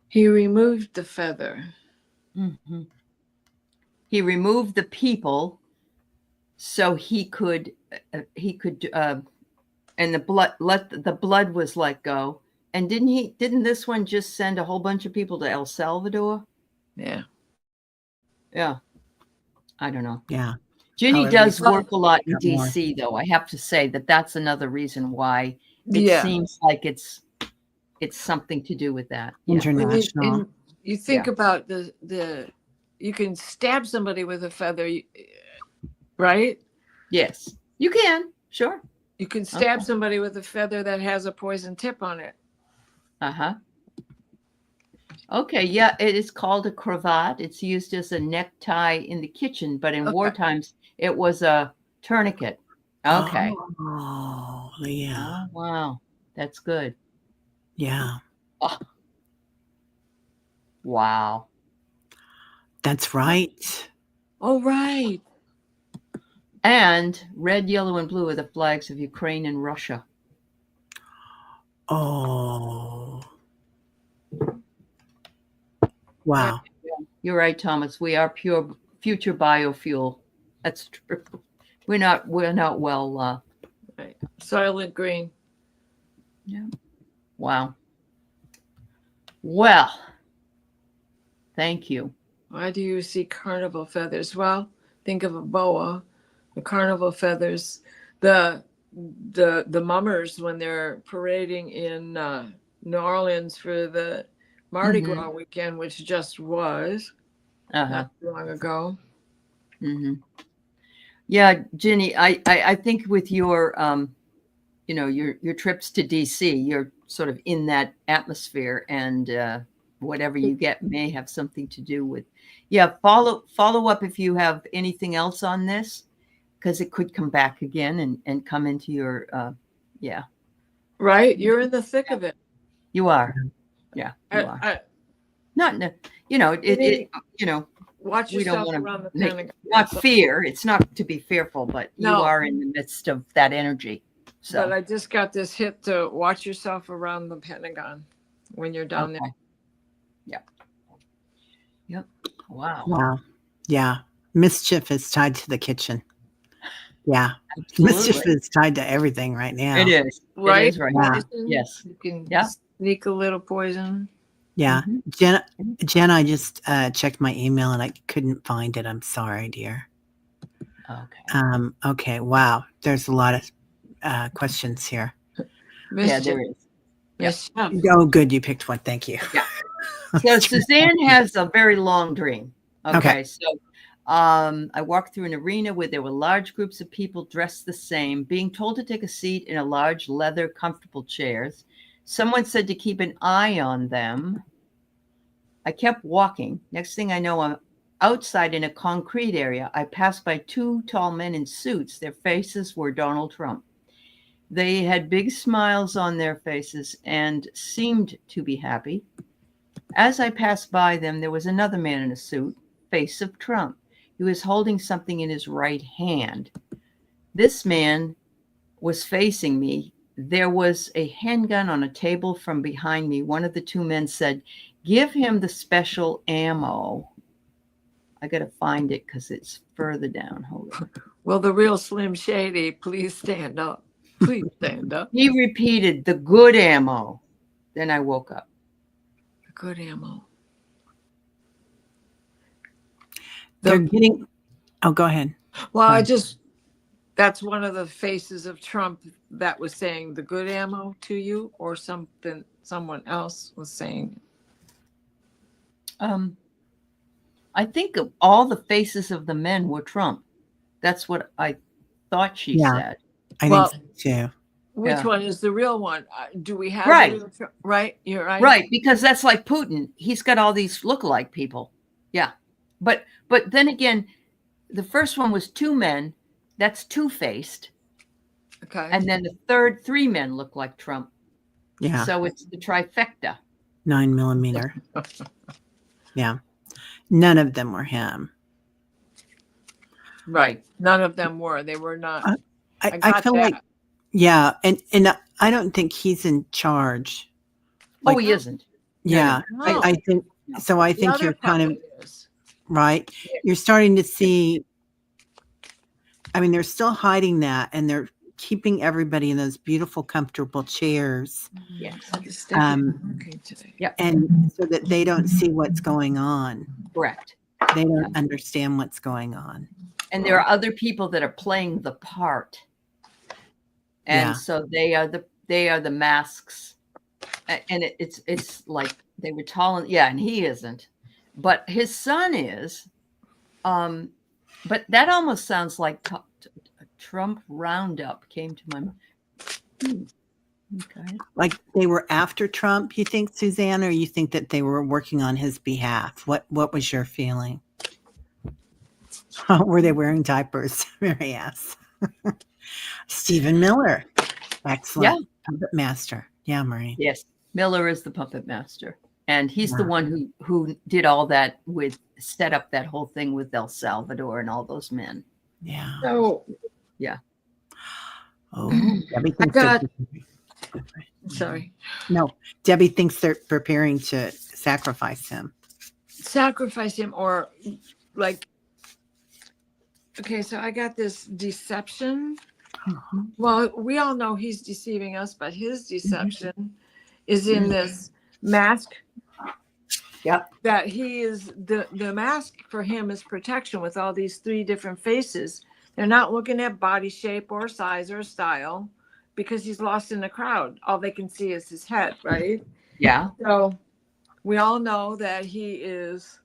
He removed the feather. Mm-hmm. He removed the people so he could and the blood was let go. And didn't this one just send a whole bunch of people to El Salvador? Yeah. I don't know. Yeah. Ginny does work a lot in DC, though. I have to say that's another reason why it seems like it's something to do with that. International. And you think about the you can stab somebody with a feather, right? Yes, you can. Sure. You can stab somebody with a feather that has a poison tip on it. Uh-huh. Okay, yeah, it is called a cravat. It's used as a necktie in the kitchen, but in war times it was a tourniquet. Okay. Oh, yeah. Oh, wow. That's good. Yeah. Oh, wow. That's right. Oh, right. And red, yellow, and blue are the flags of Ukraine and Russia. Oh. Wow. You're right, Thomas. We are pure future biofuel. That's true. We're not well. Right. Silent green. Yeah. Wow. Well, thank you. Why do you see carnival feathers? Well, think of a boa, the carnival feathers, the mummers when they're parading in New Orleans for the Mardi Mhm. Gras weekend, which just was Uh-huh. not too long ago. Mm-hmm. Yeah, Ginny, I think with your your trips to DC, you're sort of in that atmosphere, and whatever you get may have something to do with. Yeah, follow up if you have anything else on this, because it could come back again and come into your yeah. Right? You're in the thick of it. You are. Yeah, you are. Not it Watch we don't yourself want around the to make Pentagon. not fear. It's not to be fearful, but you No. are in the midst of that energy. So But I just got this hit to watch yourself around the Pentagon when you're down there. Yep. Yep. Wow. Wow. Yeah. Mischief is tied to the kitchen. Yeah. Absolutely. Mischief is tied to everything right now. It is. Right? It is right. Yeah. Yes. You can Yeah. sneak a little poison. Yeah. Mhm. Jen, I just checked my email and I couldn't find it. I'm sorry, dear. Okay. Okay. Wow. There's a lot of questions here. Yeah, there is. Mischief. Oh, good. You picked one. Thank you. Yeah. So Suzanne has a very long dream. Okay. So I walked through an arena where there were large groups of people dressed the same, being told to take a seat in a large leather comfortable chairs. Someone said to keep an eye on them. I kept walking. Next thing I know, I'm outside in a concrete area. I passed by two tall men in suits. Their faces were Donald Trump. They had big smiles on their faces and seemed to be happy. As I passed by them, there was another man in a suit, face of Trump. He was holding something in his right hand. This man was facing me. There was a handgun on a table from behind me. One of the two men said, "Give him the special ammo." I got to find it because it's further down. Hold on. Will the real Slim Shady please stand up? Please stand up. He repeated, "The good ammo." Then I woke up. Good ammo. They're getting. Oh, go ahead. Well, that's one of the faces of Trump that was saying the good ammo to you, or something someone else was saying. I think of all the faces of the men were Trump. That's what I thought she said. I think so too. Which one is the real one? Do we have Right? Right, you're right. Right, because that's like Putin. He's got all these lookalike people. Yeah, but then again, the first one was two men. That's two-faced. Okay. And then the third, three men look like Trump. Yeah. So it's the trifecta. 9mm. Yeah. None of them were him. Right. None of them were. They were not. I feel like, yeah, and I don't think he's in charge. Like, he isn't. Yeah, No. I think so. I think you're kind of right. You're starting to see. I mean, they're still hiding that, and they're keeping everybody in those beautiful, comfortable chairs. Yes. Yep. And so that they don't see what's going on. Correct. They don't understand what's going on. And there are other people that are playing the part. And so they are the masks. And it's like they were tall and he isn't. But his son is. But that almost sounds like Trump Roundup came to my mind. Okay. Like they were after Trump, you think, Suzanne, or you think that they were working on his behalf? What was your feeling? Were they wearing diapers? Mary asks. Stephen Miller. Yeah. Excellent. Puppet master. Yeah, Marie. Yes. Miller is the puppet master. And he's the Yeah. one who did all that set up that whole thing with El Salvador and all those men. Yeah. So Yeah. Oh, Debbie I thinks got. Sorry. no. Debbie thinks they're preparing to sacrifice him. Sacrifice him or like. Okay, so I got this deception. Well, we all know he's deceiving us, but his deception is in this mask. Yep. That he is the mask for him is protection with all these 3 different faces. They're not looking at body shape or size or style because he's lost in the crowd. All they can see is his head, right? Yeah. So we all know that he is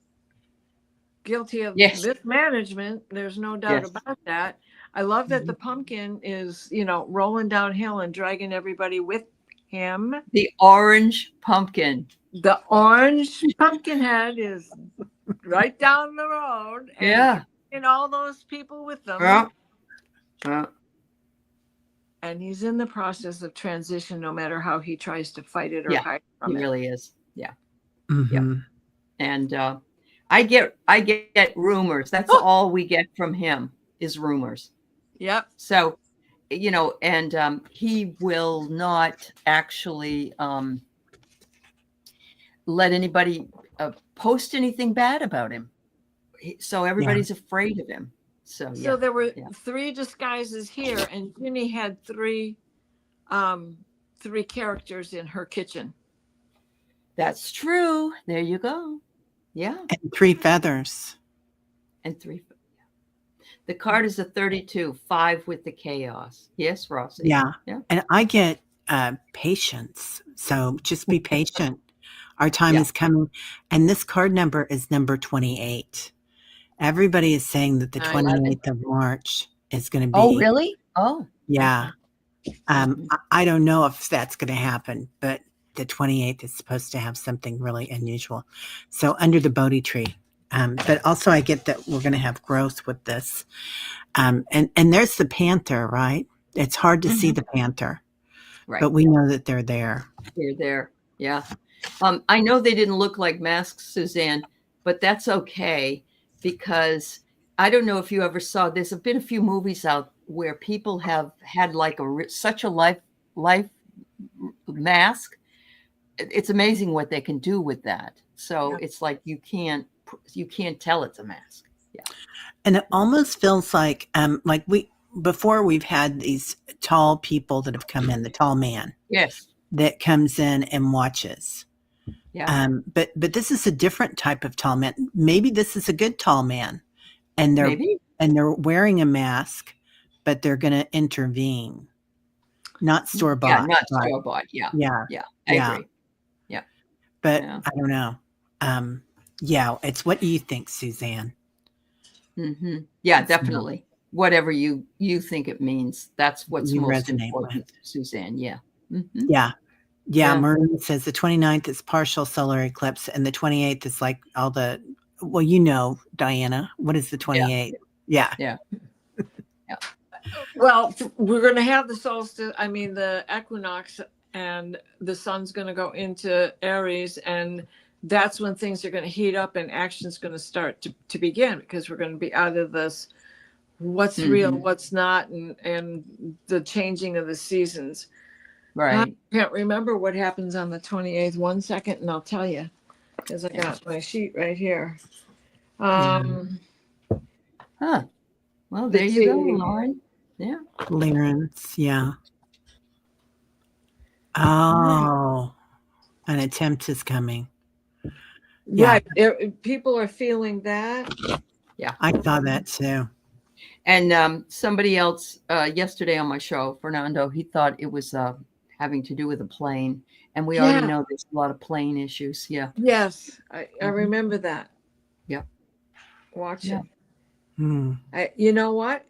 guilty of Yes. mismanagement. There's no doubt Yes. about that. I love that the pumpkin is, rolling downhill and dragging everybody with him. The orange pumpkin. The orange pumpkin head is right down the road. And Yeah. and all those people with them. Yeah. And he's in the process of transition, no matter how he tries to fight it or Yeah, hide He from it. really is. Yeah. Mhm. And I get rumors. That's all we get from him is rumors. Yep. So, and he will not actually let anybody post anything bad about him. So everybody's afraid of him. So So there were Yeah. 3 disguises here, and Ginny had 3 characters in her kitchen. That's true. There you go. Yeah. And 3 feathers. And 3. The card is a 32, 5 with the chaos. Yes, Rossi. Yeah. Yeah. And I get patience. So just be patient. Our time Yeah. is coming. And this card number is number 28. Everybody is saying that the I love it. 28th of March is going to be. Oh, really? Oh. Yeah. I don't know if that's going to happen, but the 28th is supposed to have something really unusual. So under the Bodhi tree. But also I get that we're going to have growth with this. And there's the panther, right? It's hard to see the panther, Right. but we know that they're there. They're there. Yeah. I know they didn't look like masks, Suzanne, but that's okay because I don't know if you ever saw, there's been a few movies out where people have had like such a life mask. It's amazing what they can do with that. So it's like you can't tell it's a mask. Yeah. And it almost feels like before we've had these tall people that have come in, the tall man. Yes. That comes in and watches. Yeah. But this is a different type of tall man. Maybe this is a good tall man, and they're wearing a mask, but they're going to intervene, not store bought. Yeah, not store bought. Yeah. Yeah. Yeah. I agree. Yeah. But I don't know. Yeah, it's what you think, Suzanne. Mm-hmm. Yeah, definitely. Whatever you think it means, that's what's You most resonate important, with. Suzanne. Yeah. Mm-hmm. Yeah. Yeah. Maureen says the 29th is partial solar eclipse, and the 28th is like all the. Well, Diana, what is the 28th? Yeah. Yeah. Well, we're going to have the solstice. I mean, the equinox, and the sun's going to go into Aries, and that's when things are going to heat up and action's going to start to begin, because we're going to be out of this what's real, what's not, and the changing of the seasons. Right. I can't remember what happens on the 28th. 1 second, and I'll tell you, because I got my sheet right here. Huh. Well, there you go, Lauren. Yeah. Clearance. Yeah. Oh, an attempt is coming. Yeah. Right. People are feeling that. Yeah. I saw that too. And somebody else yesterday on my show, Fernando, he thought it was having to do with a plane. And we already know there's a lot of plane issues. Yeah. Yes. I remember that. Yep. Watch it. Hmm. You know what?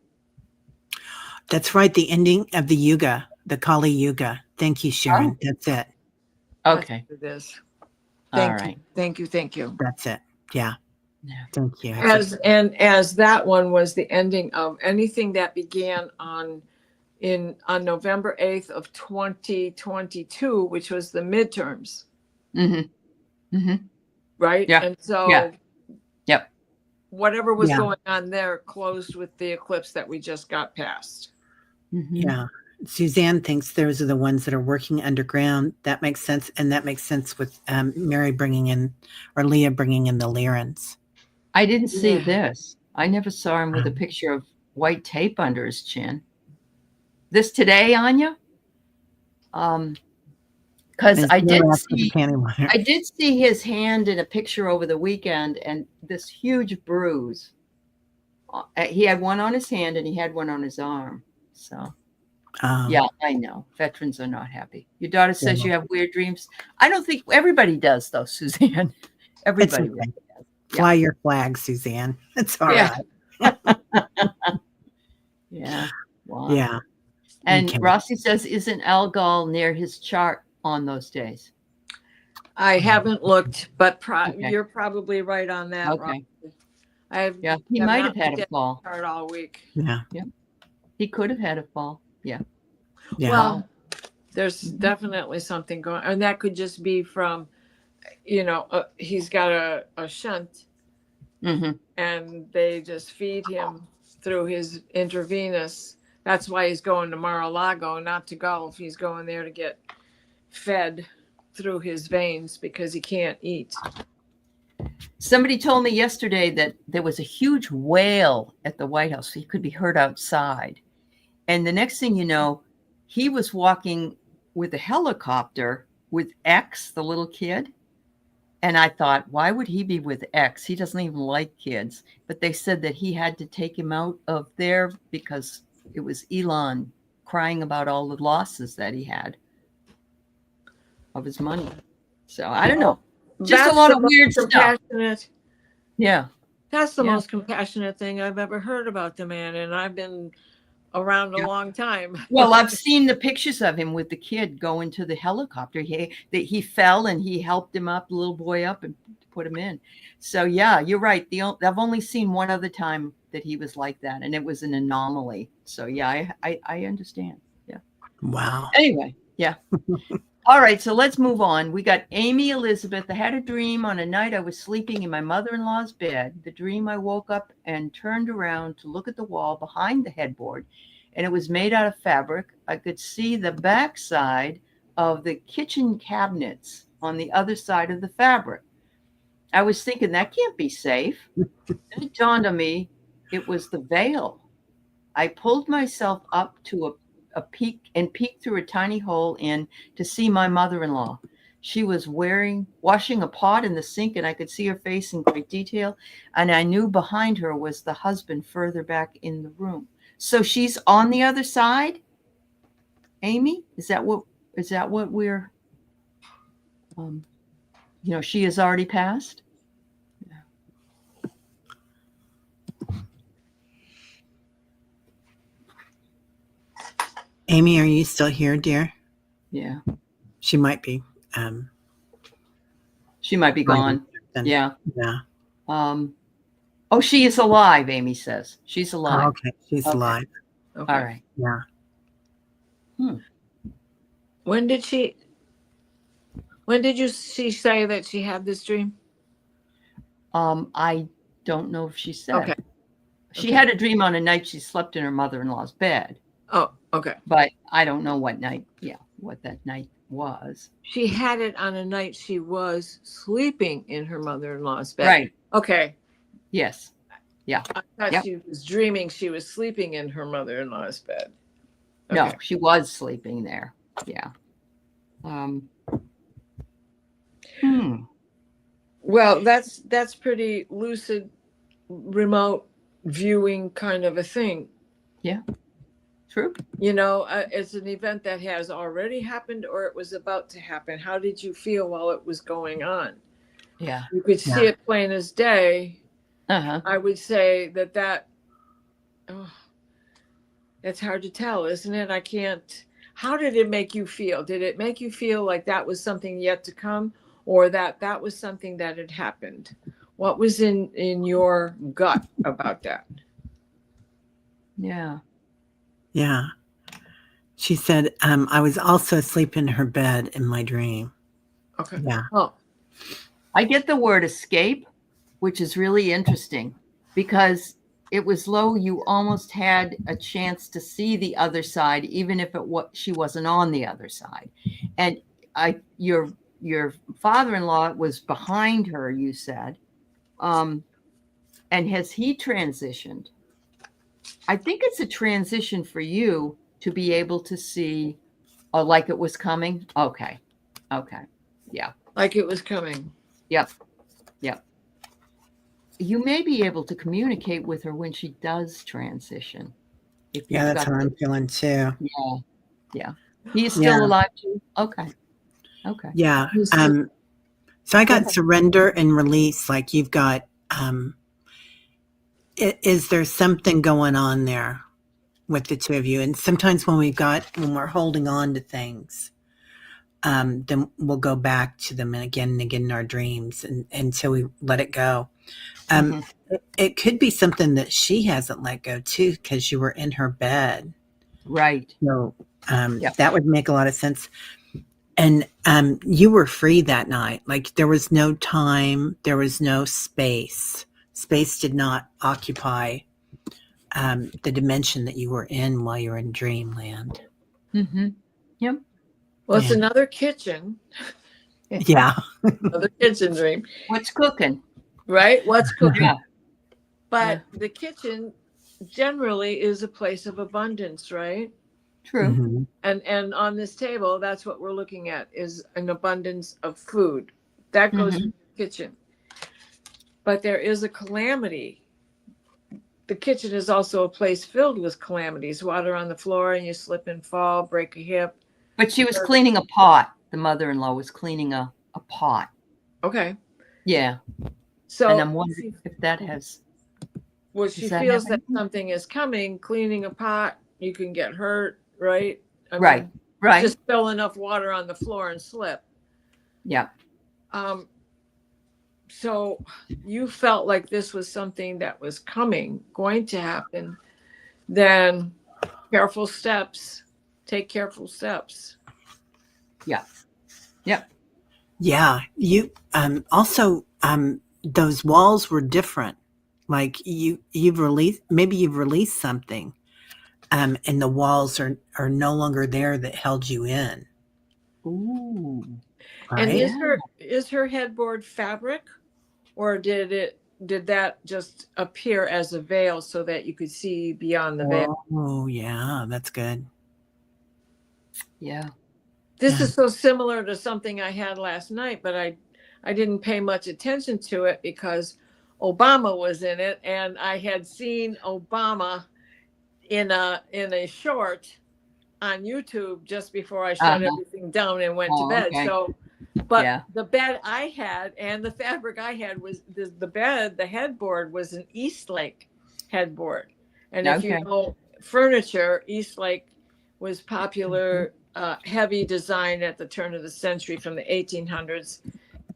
That's right. The ending of the Yuga. the Kali Yuga. Thank you, Sharon. That's it. Okay. That's what it is. All Thank right. you. Thank you. Thank you. That's it. Yeah. Yeah. Thank you. As that one was the ending of anything that began on November 8th of 2022, which was the midterms, Mm-hmm. Mm-hmm. right? Yeah. And so Yeah. Yep. whatever was Yeah. going on there closed with the eclipse that we just got past. Mm-hmm. Yeah. Suzanne thinks those are the ones that are working underground. That makes sense. And that makes sense with Mary bringing in, or Leah bringing in the Lyrans. I didn't see Yeah. this. I never saw him with a picture of white tape under his chin. This today, Anya? Because I did see his hand in a picture over the weekend, and this huge bruise. He had one on his hand and he had one on his arm. So yeah, I know veterans are not happy. Your daughter says you have weird dreams. I don't think everybody does, though, Suzanne. Everybody really does. Fly your flag, Suzanne. It's all right. Yeah. Wow. Yeah. And Rossi says, isn't Algol near his chart on those days? I haven't looked, but you're probably right on that. Okay. He might have had a fall all week. Yeah. Yeah. He could have had a fall. Yeah. Well, there's definitely something going, and that could just be from, he's got a shunt, and they just feed him through his intravenous. That's why he's going to Mar-a-Lago, not to golf. He's going there to get fed through his veins because he can't eat. Somebody told me yesterday that there was a huge whale at the White House. So he could be heard outside. And the next thing you know, he was walking with a helicopter with X, the little kid. And I thought, why would he be with X? He doesn't even like kids. But they said that he had to take him out of there because it was Elon crying about all the losses that he had of his money. So I don't know. Just a lot of weird stuff. Yeah. That's the most compassionate thing I've ever heard about the man. And I've been around a long time. Well, I've seen the pictures of him with the kid going to the helicopter. He fell and he helped him up, the little boy up, and put him in. So yeah, you're right. I've only seen one other time that he was like that, and it was an anomaly. So yeah, I understand. Yeah. Wow. Anyway, yeah. All right, so let's move on. We got Amy Elizabeth. I had a dream on a night I was sleeping in my mother-in-law's bed. The dream, I woke up and turned around to look at the wall behind the headboard, and it was made out of fabric. I could see the backside of the kitchen cabinets on the other side of the fabric. I was thinking, that can't be safe. Then it dawned on me, it was the veil. I pulled myself up to a peek and peeked through a tiny hole in to see my mother-in-law. She was washing a pot in the sink, and I could see her face in great detail. And I knew behind her was the husband further back in the room. So she's on the other side. Amy, is that what we're, she has already passed. Amy, are you still here, dear? Yeah. She might be. She might be gone. Yeah. Yeah. Oh, she is alive, Amy says. She's alive. Oh, okay. She's alive. Okay. All right. Yeah. When did she say that she had this dream? I don't know if she said. Okay. She had a dream on a night she slept in her mother-in-law's bed. Oh, okay. But I don't know what that night was. She had it on a night she was sleeping in her mother-in-law's bed. Right. Okay. Yes. Yeah. I thought she was dreaming she was sleeping in her mother-in-law's bed. Okay. Okay. No, she was sleeping there. Yeah. Well, that's pretty lucid, remote viewing kind of a thing. Yeah. True. It's an event that has already happened or it was about to happen. How did you feel while it was going on? Yeah. You could see it plain as day. Uh-huh. I would say that's hard to tell, isn't it? how did it make you feel? Did it make you feel like that was something yet to come, or that was something that had happened? What was in your gut about that? Yeah. Yeah. She said, I was also asleep in her bed in my dream. Okay. Yeah. Oh, I get the word escape, which is really interesting because it was low. You almost had a chance to see the other side, even if she wasn't on the other side. And your father-in-law was behind her, you said. And has he transitioned? I think it's a transition for you to be able to see, like it was coming. Okay. Yeah. like it was coming. Yep. You may be able to communicate with her when she does transition. If Yeah, you've that's got how I'm feeling too. yeah. He is Yeah. still alive too. Okay. Yeah. He's still- So I Go got ahead. surrender and release. Like you've got, is there something going on there with the two of you? And sometimes when we're holding on to things, then we'll go back to them and again in our dreams until we let it go. Mhm. It could be something that she hasn't let go too, because you were in her bed. Right. So Yep. that would make a lot of sense. And you were free that night. Like there was no time, there was no space. Space did not occupy the dimension that you were in while you were in dreamland. Mm-hmm. Yep. well, it's Yeah. another kitchen, Yeah. another kitchen dream, What's cooking? right? What's cooking? Yeah. But the kitchen generally is a place of abundance, right? True. Mhm. And on this table, that's what we're looking at, is an abundance of food that goes Mhm. in the kitchen. But there is a calamity. The kitchen is also a place filled with calamities: water on the floor and you slip and fall, break a hip. But she was cleaning a pot. The mother-in-law was cleaning a pot. Okay. Yeah. And So I'm wondering if that has. she that feels have that anything? something is coming. Cleaning a pot, you can get hurt, right? I Right. mean, Right. just spill enough water on the floor and slip. Yeah. So you felt like this was something that was going to happen. Then careful steps, take careful steps. Yeah. Yep. Yeah. You also those walls were different. Like you've released something. And the walls are no longer there that held you in. Ooh. And Right? is her headboard fabric, or did that just appear as a veil so that you could see beyond the veil? Oh yeah, that's good. Yeah. This Yeah. is so similar to something I had last night, but I didn't pay much attention to it because Obama was in it, and I had seen Obama in a short on YouTube just before I shut Uh-huh. everything down and went to Oh, bed. okay. So, but Yeah. the bed I had and the fabric I had was the headboard was an Eastlake headboard. And if you Okay. know furniture, Eastlake was popular, heavy design at the turn of the century from the 1800s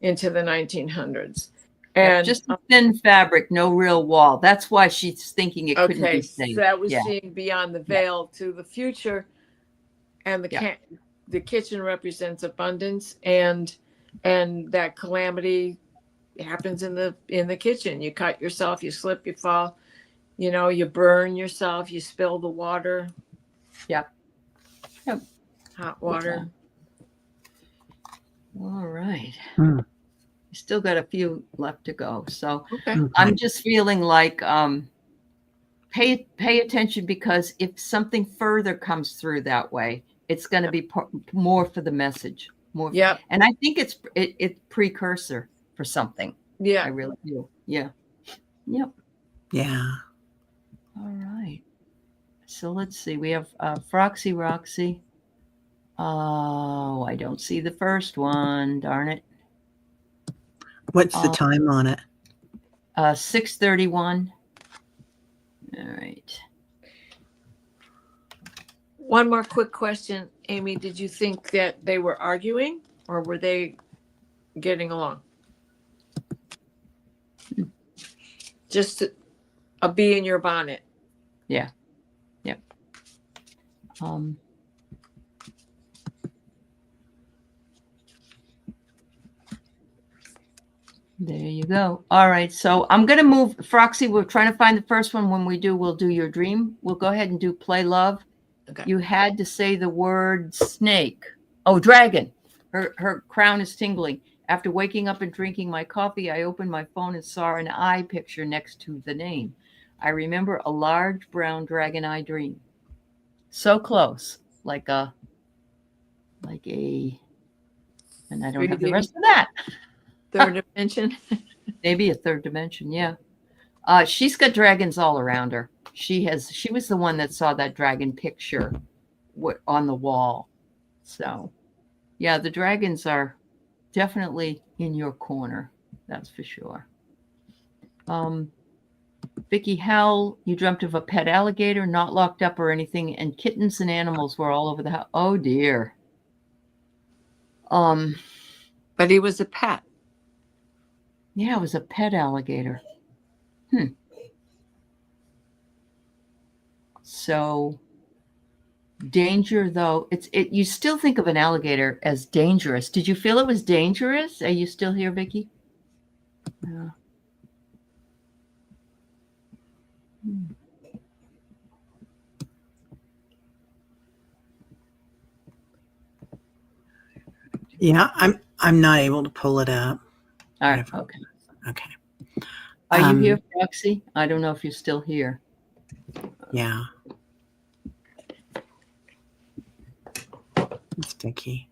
into the 1900s. Yep. And Just a thin fabric, no real wall. That's why she's thinking it couldn't okay, be so safe. that was Yeah. seeing beyond the Yeah. veil to the future. And the kitchen represents abundance, and that calamity happens in the kitchen. You cut yourself, you slip, you fall, you burn yourself, you spill the water. Yep. Hot water. All right. Hmm. We still got a few left to go. So Okay. I'm just feeling like pay attention, because if something further comes through that way, it's going to be more for the message. More. Yep. And I think it's precursor for something. Yeah. I really do. Yeah. Yep. Yeah. All right. So let's see. We have Foxy Roxy. Oh, I don't see the first one. Darn it. What's the time on it? 6:31. All right. One more quick question, Amy. Did you think that they were arguing or were they getting along? Just a bee in your bonnet. Yeah. Yep. There you go. All right. So I'm going to move. Foxy, we're trying to find the first one. When we do, we'll do your dream. We'll go ahead and do play love. Okay. You had to say the word snake. Oh, dragon. Her crown is tingling. After waking up and drinking my coffee, I opened my phone and saw an eye picture next to the name. I remember a large brown dragon eye dream. So close. Like a, and I don't have the rest of that. Third dimension. Maybe a third dimension. Yeah. She's got dragons all around her. She was the one that saw that dragon picture on the wall. So yeah, the dragons are definitely in your corner. That's for sure. Vicky Howell, you dreamt of a pet alligator, not locked up or anything, and kittens and animals were all over the house. Oh dear. But he was a pet. Yeah, it was a pet alligator. So danger, though, you still think of an alligator as dangerous. Did you feel it was dangerous? Are you still here, Vicky? Yeah. Yeah, I'm not able to pull it up. All right. Okay. Okay. Are you here, Foxy? I don't know if you're still here. Yeah. It's Vicky.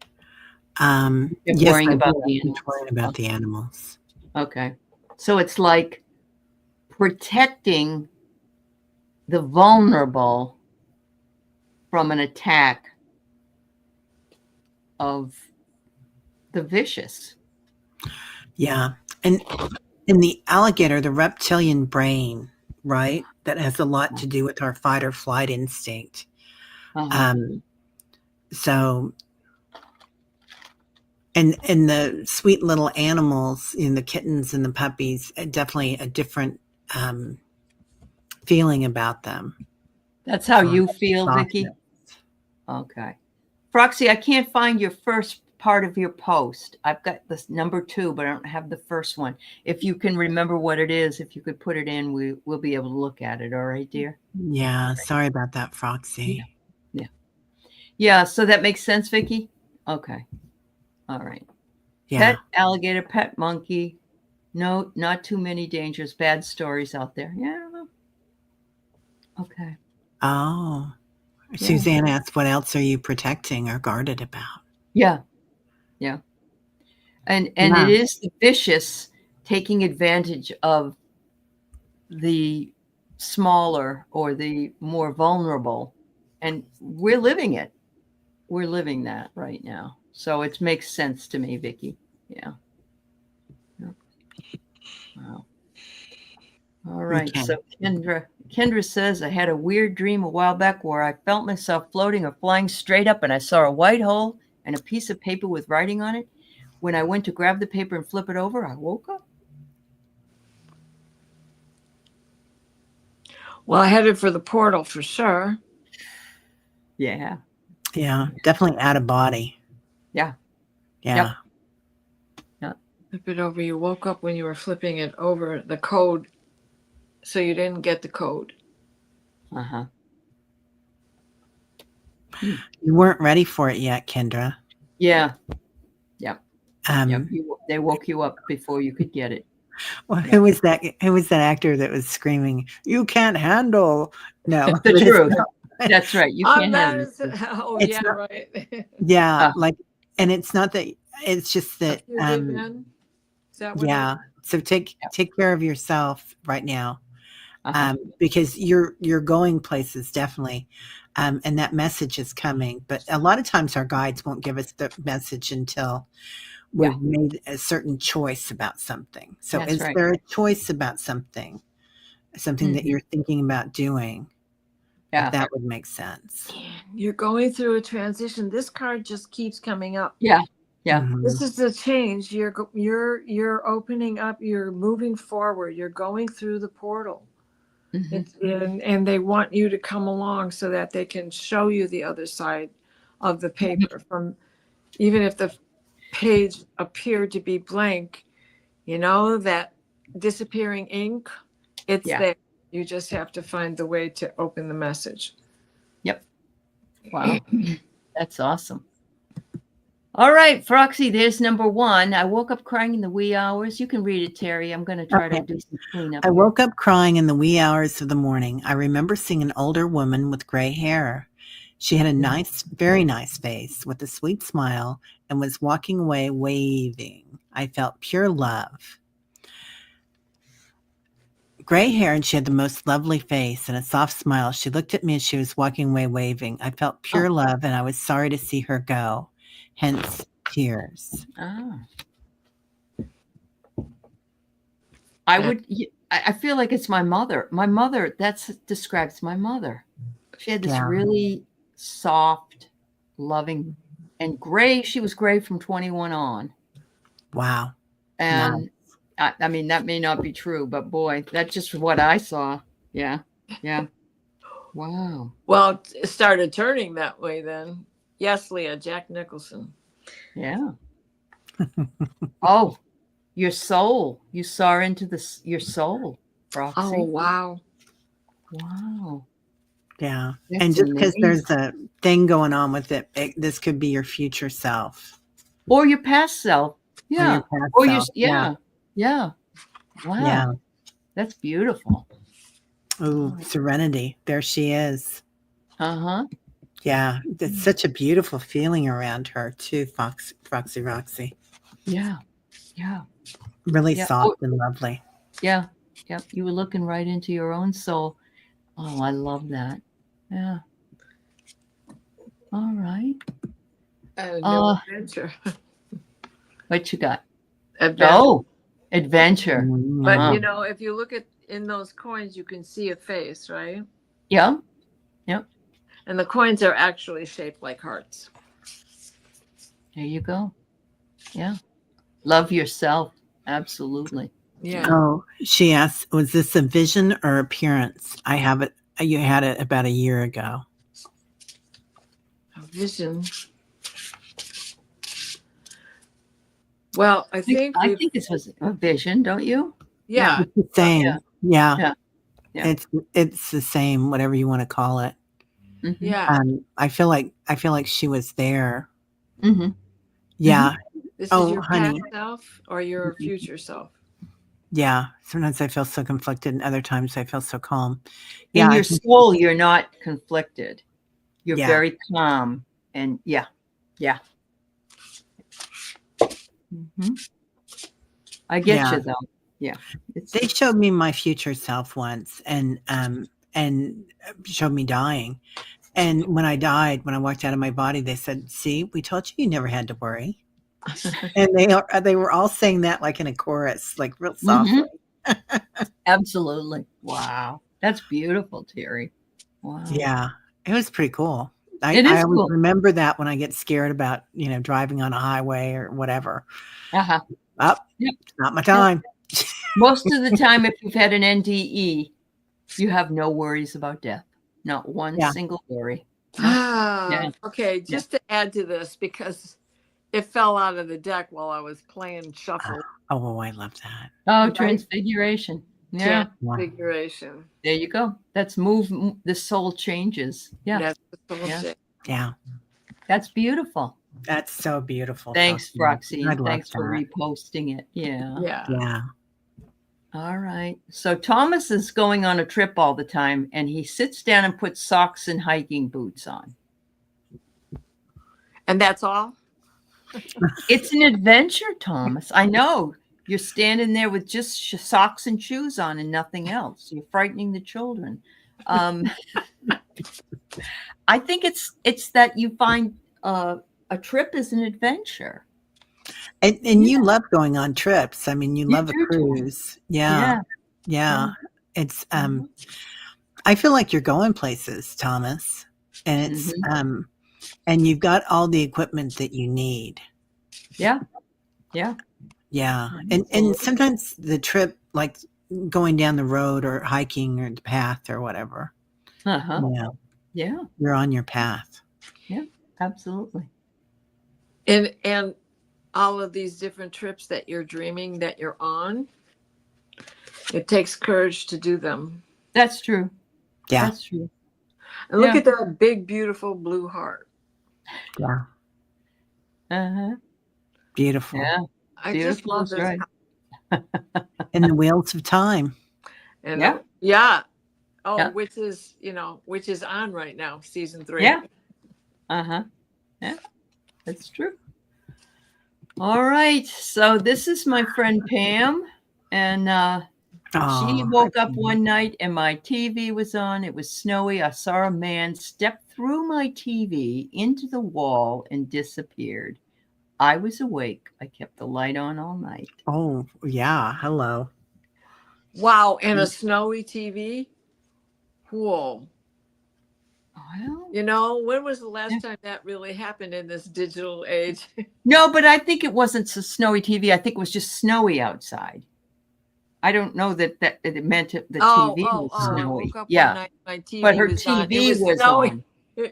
You're worrying about the animals. Worrying about the animals. Okay. So it's like protecting the vulnerable from an attack of the vicious. Yeah. And in the alligator, the reptilian brain, right? That has a lot to do with our fight or flight instinct. So, and the sweet little animals, the kittens and the puppies, definitely a different feeling about them. That's how you feel, Vicky? Okay. Foxy, I can't find your first part of your post. I've got this number 2, but I don't have the first one. If you can remember what it is, if you could put it in, we'll be able to look at it. All right, dear? Yeah. Sorry about that, Foxy. Yeah. So that makes sense, Vicky? Okay. All right. Yeah. Pet alligator, pet monkey. No, not too many dangerous, bad stories out there. Yeah. Okay. Oh. Yeah. Suzanne asked, what else are you protecting or guarded about? Yeah. Yeah. And it is the vicious taking advantage of the smaller or the more vulnerable. And we're living it. We're living that right now. So it makes sense to me, Vicky. Yeah. Wow. All right. Okay. So Kendra says, I had a weird dream a while back where I felt myself floating or flying straight up and I saw a white hole and a piece of paper with writing on it. When I went to grab the paper and flip it over, I woke up. Well, I headed for the portal for sure. Yeah. Yeah. Definitely out of body. Yeah. Yeah. Yep. Flip it over. You woke up when you were flipping it over the code. So you didn't get the code. Uh-huh. You weren't ready for it yet, Kendra. Yeah. Yep. Yep. They woke you up before you could get it. Well, who was that? Who was that actor that was screaming, "You can't handle"? No, the truth. That's right. You can't handle it. Oh, it's yeah, not, right. Yeah, and it's not that. It's just that. Is that what Yeah. So take care of yourself right now, because you're going places definitely, and that message is coming. But a lot of times our guides won't give us the message until we've made a certain choice about something. So That's there a choice about something that you're thinking about doing? Yeah. That would make sense. You're going through a transition. This card just keeps coming up. Yeah. Yeah. Mhm. This is the change. You're opening up. You're moving forward. You're going through the portal. Mhm. And they want you to come along so that they can show you the other side of the paper. From even if the page appeared to be blank, that disappearing ink, it's Yeah. there. You just have to find the way to open the message. Yep. Wow. That's awesome. All right, Foxy, there's number 1. I woke up crying in the wee hours. You can read it, Teri. I'm going to try to Okay. do some cleanup. I woke up crying in the wee hours of the morning. I remember seeing an older woman with gray hair. She had a nice, very nice face with a sweet smile and was walking away waving. I felt pure love. Gray hair, and she had the most lovely face and a soft smile. She looked at me as she was walking away waving. I felt pure love, and I was sorry to see her go. Hence, tears. Ah. I feel like it's my mother. My mother, that describes my mother. She had this really soft, loving, and gray. She was gray from 21 on. Wow. And I mean, that may not be true, but boy, that's just what I saw. Yeah. Yeah. Wow. Well, it started turning that way then. Yes, Leah, Jack Nicholson. Yeah. Oh, your soul. You saw into your soul, Roxy. Oh, wow. Wow. Yeah. That's and just because amazing. there's a thing going on with it, this could be your future self. Or your past self. Yeah. Or Or your past self. yeah. Yeah. Wow. Yeah. That's beautiful. Ooh, serenity. There she is. Uh-huh. Yeah. It's such a beautiful feeling around her too, Foxy Roxy. Yeah. Yeah. Really Yeah. soft and lovely. Yeah. Yeah. You were looking right into your own soul. Oh, I love that. Yeah. All right. No adventure. What you got? Adventure. Oh, adventure. But Uh-huh. if you look in those coins, you can see a face, right? Yeah. Yep. And the coins are actually shaped like hearts. There you go. Yeah. Love yourself. Absolutely. Yeah. Oh, she asked, was this a vision or appearance? I have it. You had it about a year ago. A vision. Well, I think this was a vision, don't you? Yeah. It's the same. Yeah. Yeah. It's the same, whatever you want to call it. Mm-hmm. Yeah. I feel like she was there. Mm-hmm. Yeah. This is your past self or your Mhm. future self? Yeah. Sometimes I feel so conflicted and other times I feel so calm. In your soul, you're not conflicted. You're very calm. And yeah. Mm-hmm. I get you though. Yeah. They showed me my future self once and showed me dying. And when I died, when I walked out of my body, they said, "See, we told you never had to worry." And they were all saying that like in a chorus, like real softly. Mm-hmm. Absolutely. Wow. That's beautiful, Teri. Wow. Yeah. It was pretty cool. I always cool. remember that when I get scared about, driving on a highway or whatever. Uh-huh. It's not my time. Most of the time, if you've had an NDE, you have no worries about death. Not one single worry. Okay, just to add to this, because it fell out of the deck while I was playing shuffle. Oh, I love that. Oh, transfiguration. Yeah. Transfiguration. There you go. That's the soul changes. Yeah. That's the soul change. Yeah. That's beautiful. That's so beautiful. Thanks, Roxy. Thanks for that. reposting it. Yeah. Yeah. All right. So Thomas is going on a trip all the time, and he sits down and puts socks and hiking boots on. And that's all? It's an adventure, Thomas. I know. You're standing there with just socks and shoes on and nothing else. You're frightening the children. I think it's that you find a trip is an adventure. And you love going on trips. I mean, you love a cruise. Yeah. Yeah. It's I feel like you're going places, Thomas, and it's and you've got all the equipment that you need. Yeah. Yeah. Yeah. And Absolutely. sometimes the trip, like going down the road or hiking or the path or whatever, Uh-huh. you know, Yeah. you're on your path. Yeah. Absolutely. And all of these different trips that you're dreaming that you're on, it takes courage to do them. That's true. Yeah. That's true. And look Yeah. at that big, beautiful blue heart. Yeah. Uh-huh. Beautiful. Yeah. I just Beautiful love is this. right. And the wheels of time. And Yeah. yeah. Oh, Yeah. which is on right now, season 3. Yeah. Uh-huh. Yeah. That's true. All right. So this is my friend Pam. And she Oh, woke up one night and my TV was on. It was snowy. I saw a man step through my TV into the wall and disappeared. I was awake. I kept the light on all night. oh, yeah. Hello. Wow, and a snowy TV. Whoa. Well, When was the last time that really happened in this digital age? no, but I think it wasn't so snowy TV. I think it was just snowy outside. I don't know that it meant the TV was I snowy. woke up Yeah, one night, my TV but her was on. It TV was snowy. on.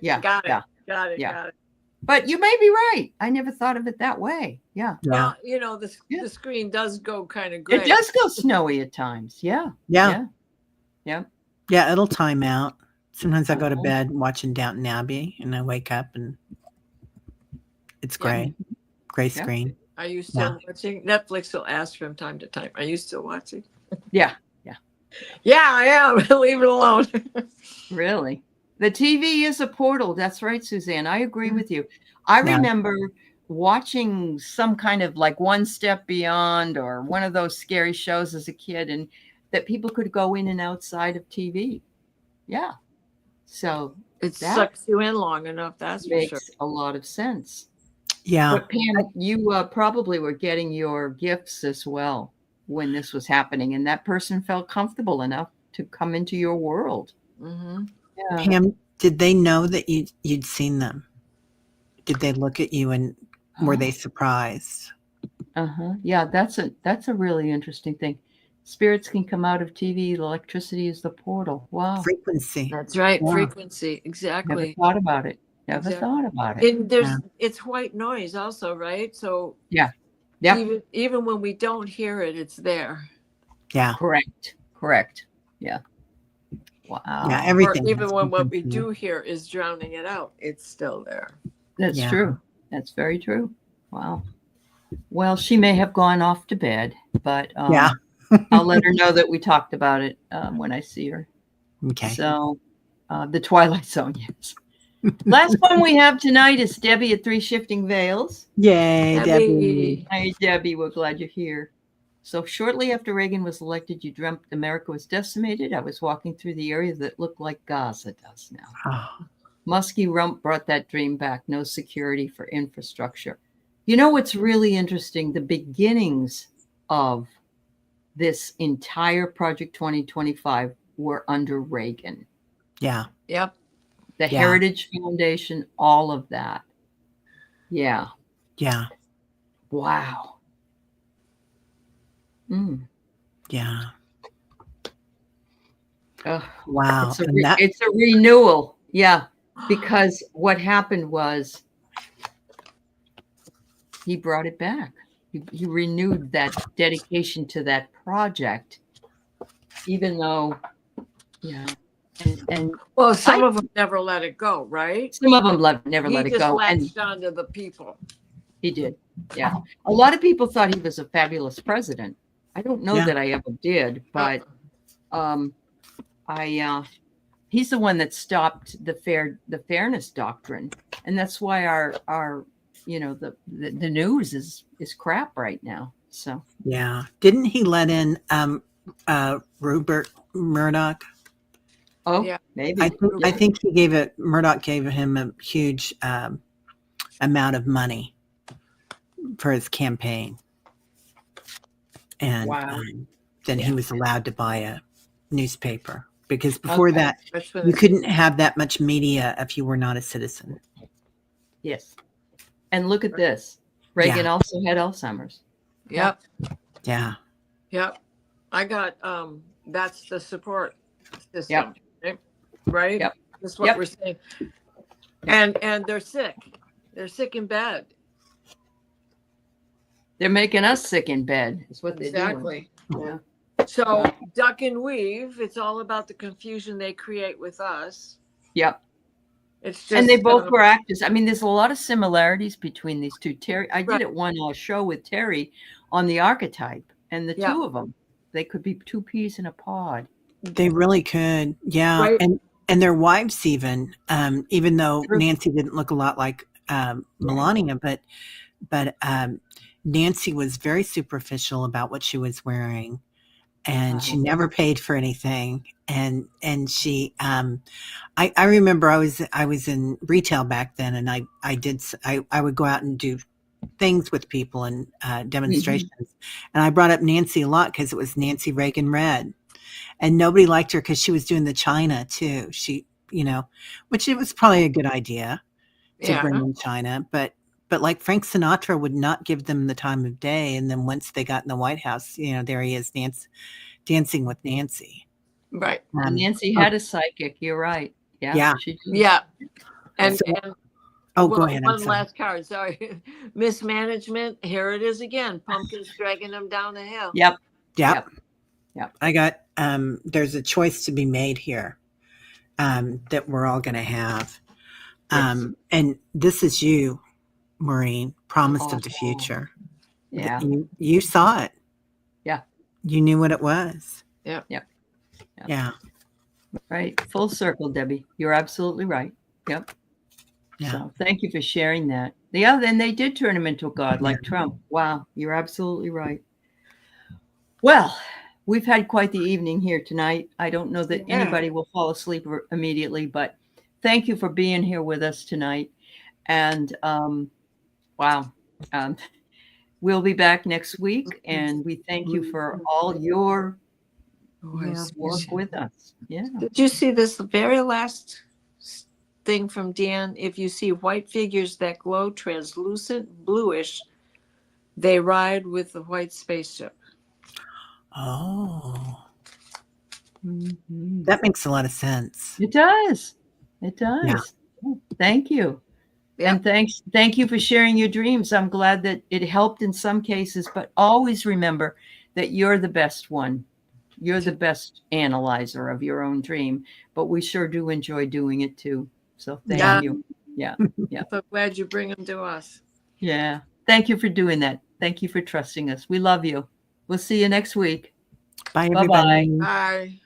Yeah, Got it. yeah, Got it. yeah. Got it. But you may be right. I never thought of it that way. Yeah. Yeah. Well, the screen does go kind of gray. It does go snowy at times. Yeah. Yeah. Yeah. Yeah. It'll time out. Sometimes I go to bed watching Downton Abbey and I wake up and it's gray. Gray screen. Are you still watching? Netflix will ask from time to time. Are you still watching? Yeah. Yeah, I am. Leave it alone. Really. The TV is a portal. That's right, Suzanne. I agree with you. I remember watching some kind of like One Step Beyond or one of those scary shows as a kid, and that people could go in and outside of TV. Yeah. So It sucks you in long enough. That's for sure. makes a lot of sense. Yeah. But Pam, you probably were getting your gifts as well when this was happening, and that person felt comfortable enough to come into your world. Mm-hmm. Yeah. Pam, did they know that you'd seen them? Did they look at you and were they surprised? Yeah, that's a really interesting thing. Spirits can come out of TV. Electricity is the portal. Wow. Frequency. That's right. Yeah. Frequency. Exactly. Never thought about it. Never thought about it. And it's white noise also, right? So Yeah. even when we don't hear it, it's there. Yeah. Correct. Yeah. Wow. Yeah. Everything. Or even when what we do hear is drowning it out, it's still there. That's true. That's very true. Wow. Well, she may have gone off to bed, but I'll let her know that we talked about it when I see her. Okay. So the Twilight Zone, yes. Last one we have tonight is Debbie at Three Shifting Veils. Yay, Debbie. Hi, Debbie. We're glad you're here. So shortly after Reagan was elected, you dreamt America was decimated. I was walking through the area that looked like Gaza does now. Oh. Muskie Rump brought that dream back. No security for infrastructure. You know what's really interesting? The beginnings of this entire Project 2025 were under Reagan. Yeah. Yep. The Heritage Foundation, all of that. Yeah. Yeah. Wow. Yeah. Wow. Wow. It's a renewal. Yeah. Because what happened was he brought it back. He renewed that dedication to that project, even though, and well, some of them never let it go, right? Some of them never let it go. He just latched onto the people. He did. Yeah. A lot of people thought he was a fabulous president. I don't know that I ever did, but he's the one that stopped the fairness doctrine, and that's why our the news is crap right now. So didn't he let in Rupert Murdoch? Oh, yeah, maybe. I think Murdoch gave him a huge amount of money for his campaign, and then he was allowed to buy a newspaper. because before Okay. that, That's when you it's- couldn't have that much media if you were not a citizen. Yes. And look at this. Reagan also had Alzheimer's. Yep. Yeah. Yep. I got that's the support system. Right? Yep. That's what Yep. we're saying. And they're sick. They're sick in bed. They're making us sick in bed. Is what they're doing. Exactly. Yeah. So duck and weave, it's all about the confusion they create with us. Yep. It's just And they both were actors. I mean, there's a lot of similarities between these two. Teri, I did Right. it one show with Teri on the archetype, and the Yeah. two of them, they could be two peas in a pod. They really could. Yeah. Right. And their wives even though True. Nancy didn't look a lot like Melania, but Nancy was very superficial about what she was wearing, and she never paid for anything. And she I remember I was in retail back then, and I would go out and do things with people and demonstrations, and I brought up Nancy a lot because it was Nancy Reagan Red, and nobody liked her because she was doing the China too. She, which it was probably a good idea to bring in China, but like Frank Sinatra would not give them the time of day, and then once they got in the White House, there he is, dancing with Nancy. Right. And Nancy had a psychic. You're right. Yeah. Yeah. She did. Yeah. And, So- and Oh, go ahead. I'm one sorry. last card. Sorry. Mismanagement. Here it is again. Pumpkins dragging them down the hill. Yep. Yep. Yep. I got there's a choice to be made here that we're all going to have. Yes. And this is you, Maureen, promised of the Oh. future. Yeah. You saw it. Yeah. You knew what it was. Yep. Yep. Yeah. Right. Full circle, Debbie. You're absolutely right. Yep. Yeah. So thank you for sharing that. Then they did turn him into a god like Trump. Wow. You're absolutely right. Well, we've had quite the evening here tonight. I don't know that anybody will fall asleep immediately, but thank you for being here with us tonight. And wow. We'll be back next week, and we thank you for all your work with us. Yeah. Did you see this very last thing from Diane? If you see white figures that glow translucent bluish, they ride with the white spaceship. Oh, Mhm. that makes a lot of sense. It does. It does. Thank you. Yeah. And thank you for sharing your dreams. I'm glad that it helped in some cases, but always remember that you're the best one. You're the best analyzer of your own dream, but we sure do enjoy doing it too. So thank you. Yeah. Yeah. So glad you bring them to us. Yeah. Thank you for doing that. Thank you for trusting us. We love you. We'll see you next week. Bye, Bye-bye. everybody. Bye.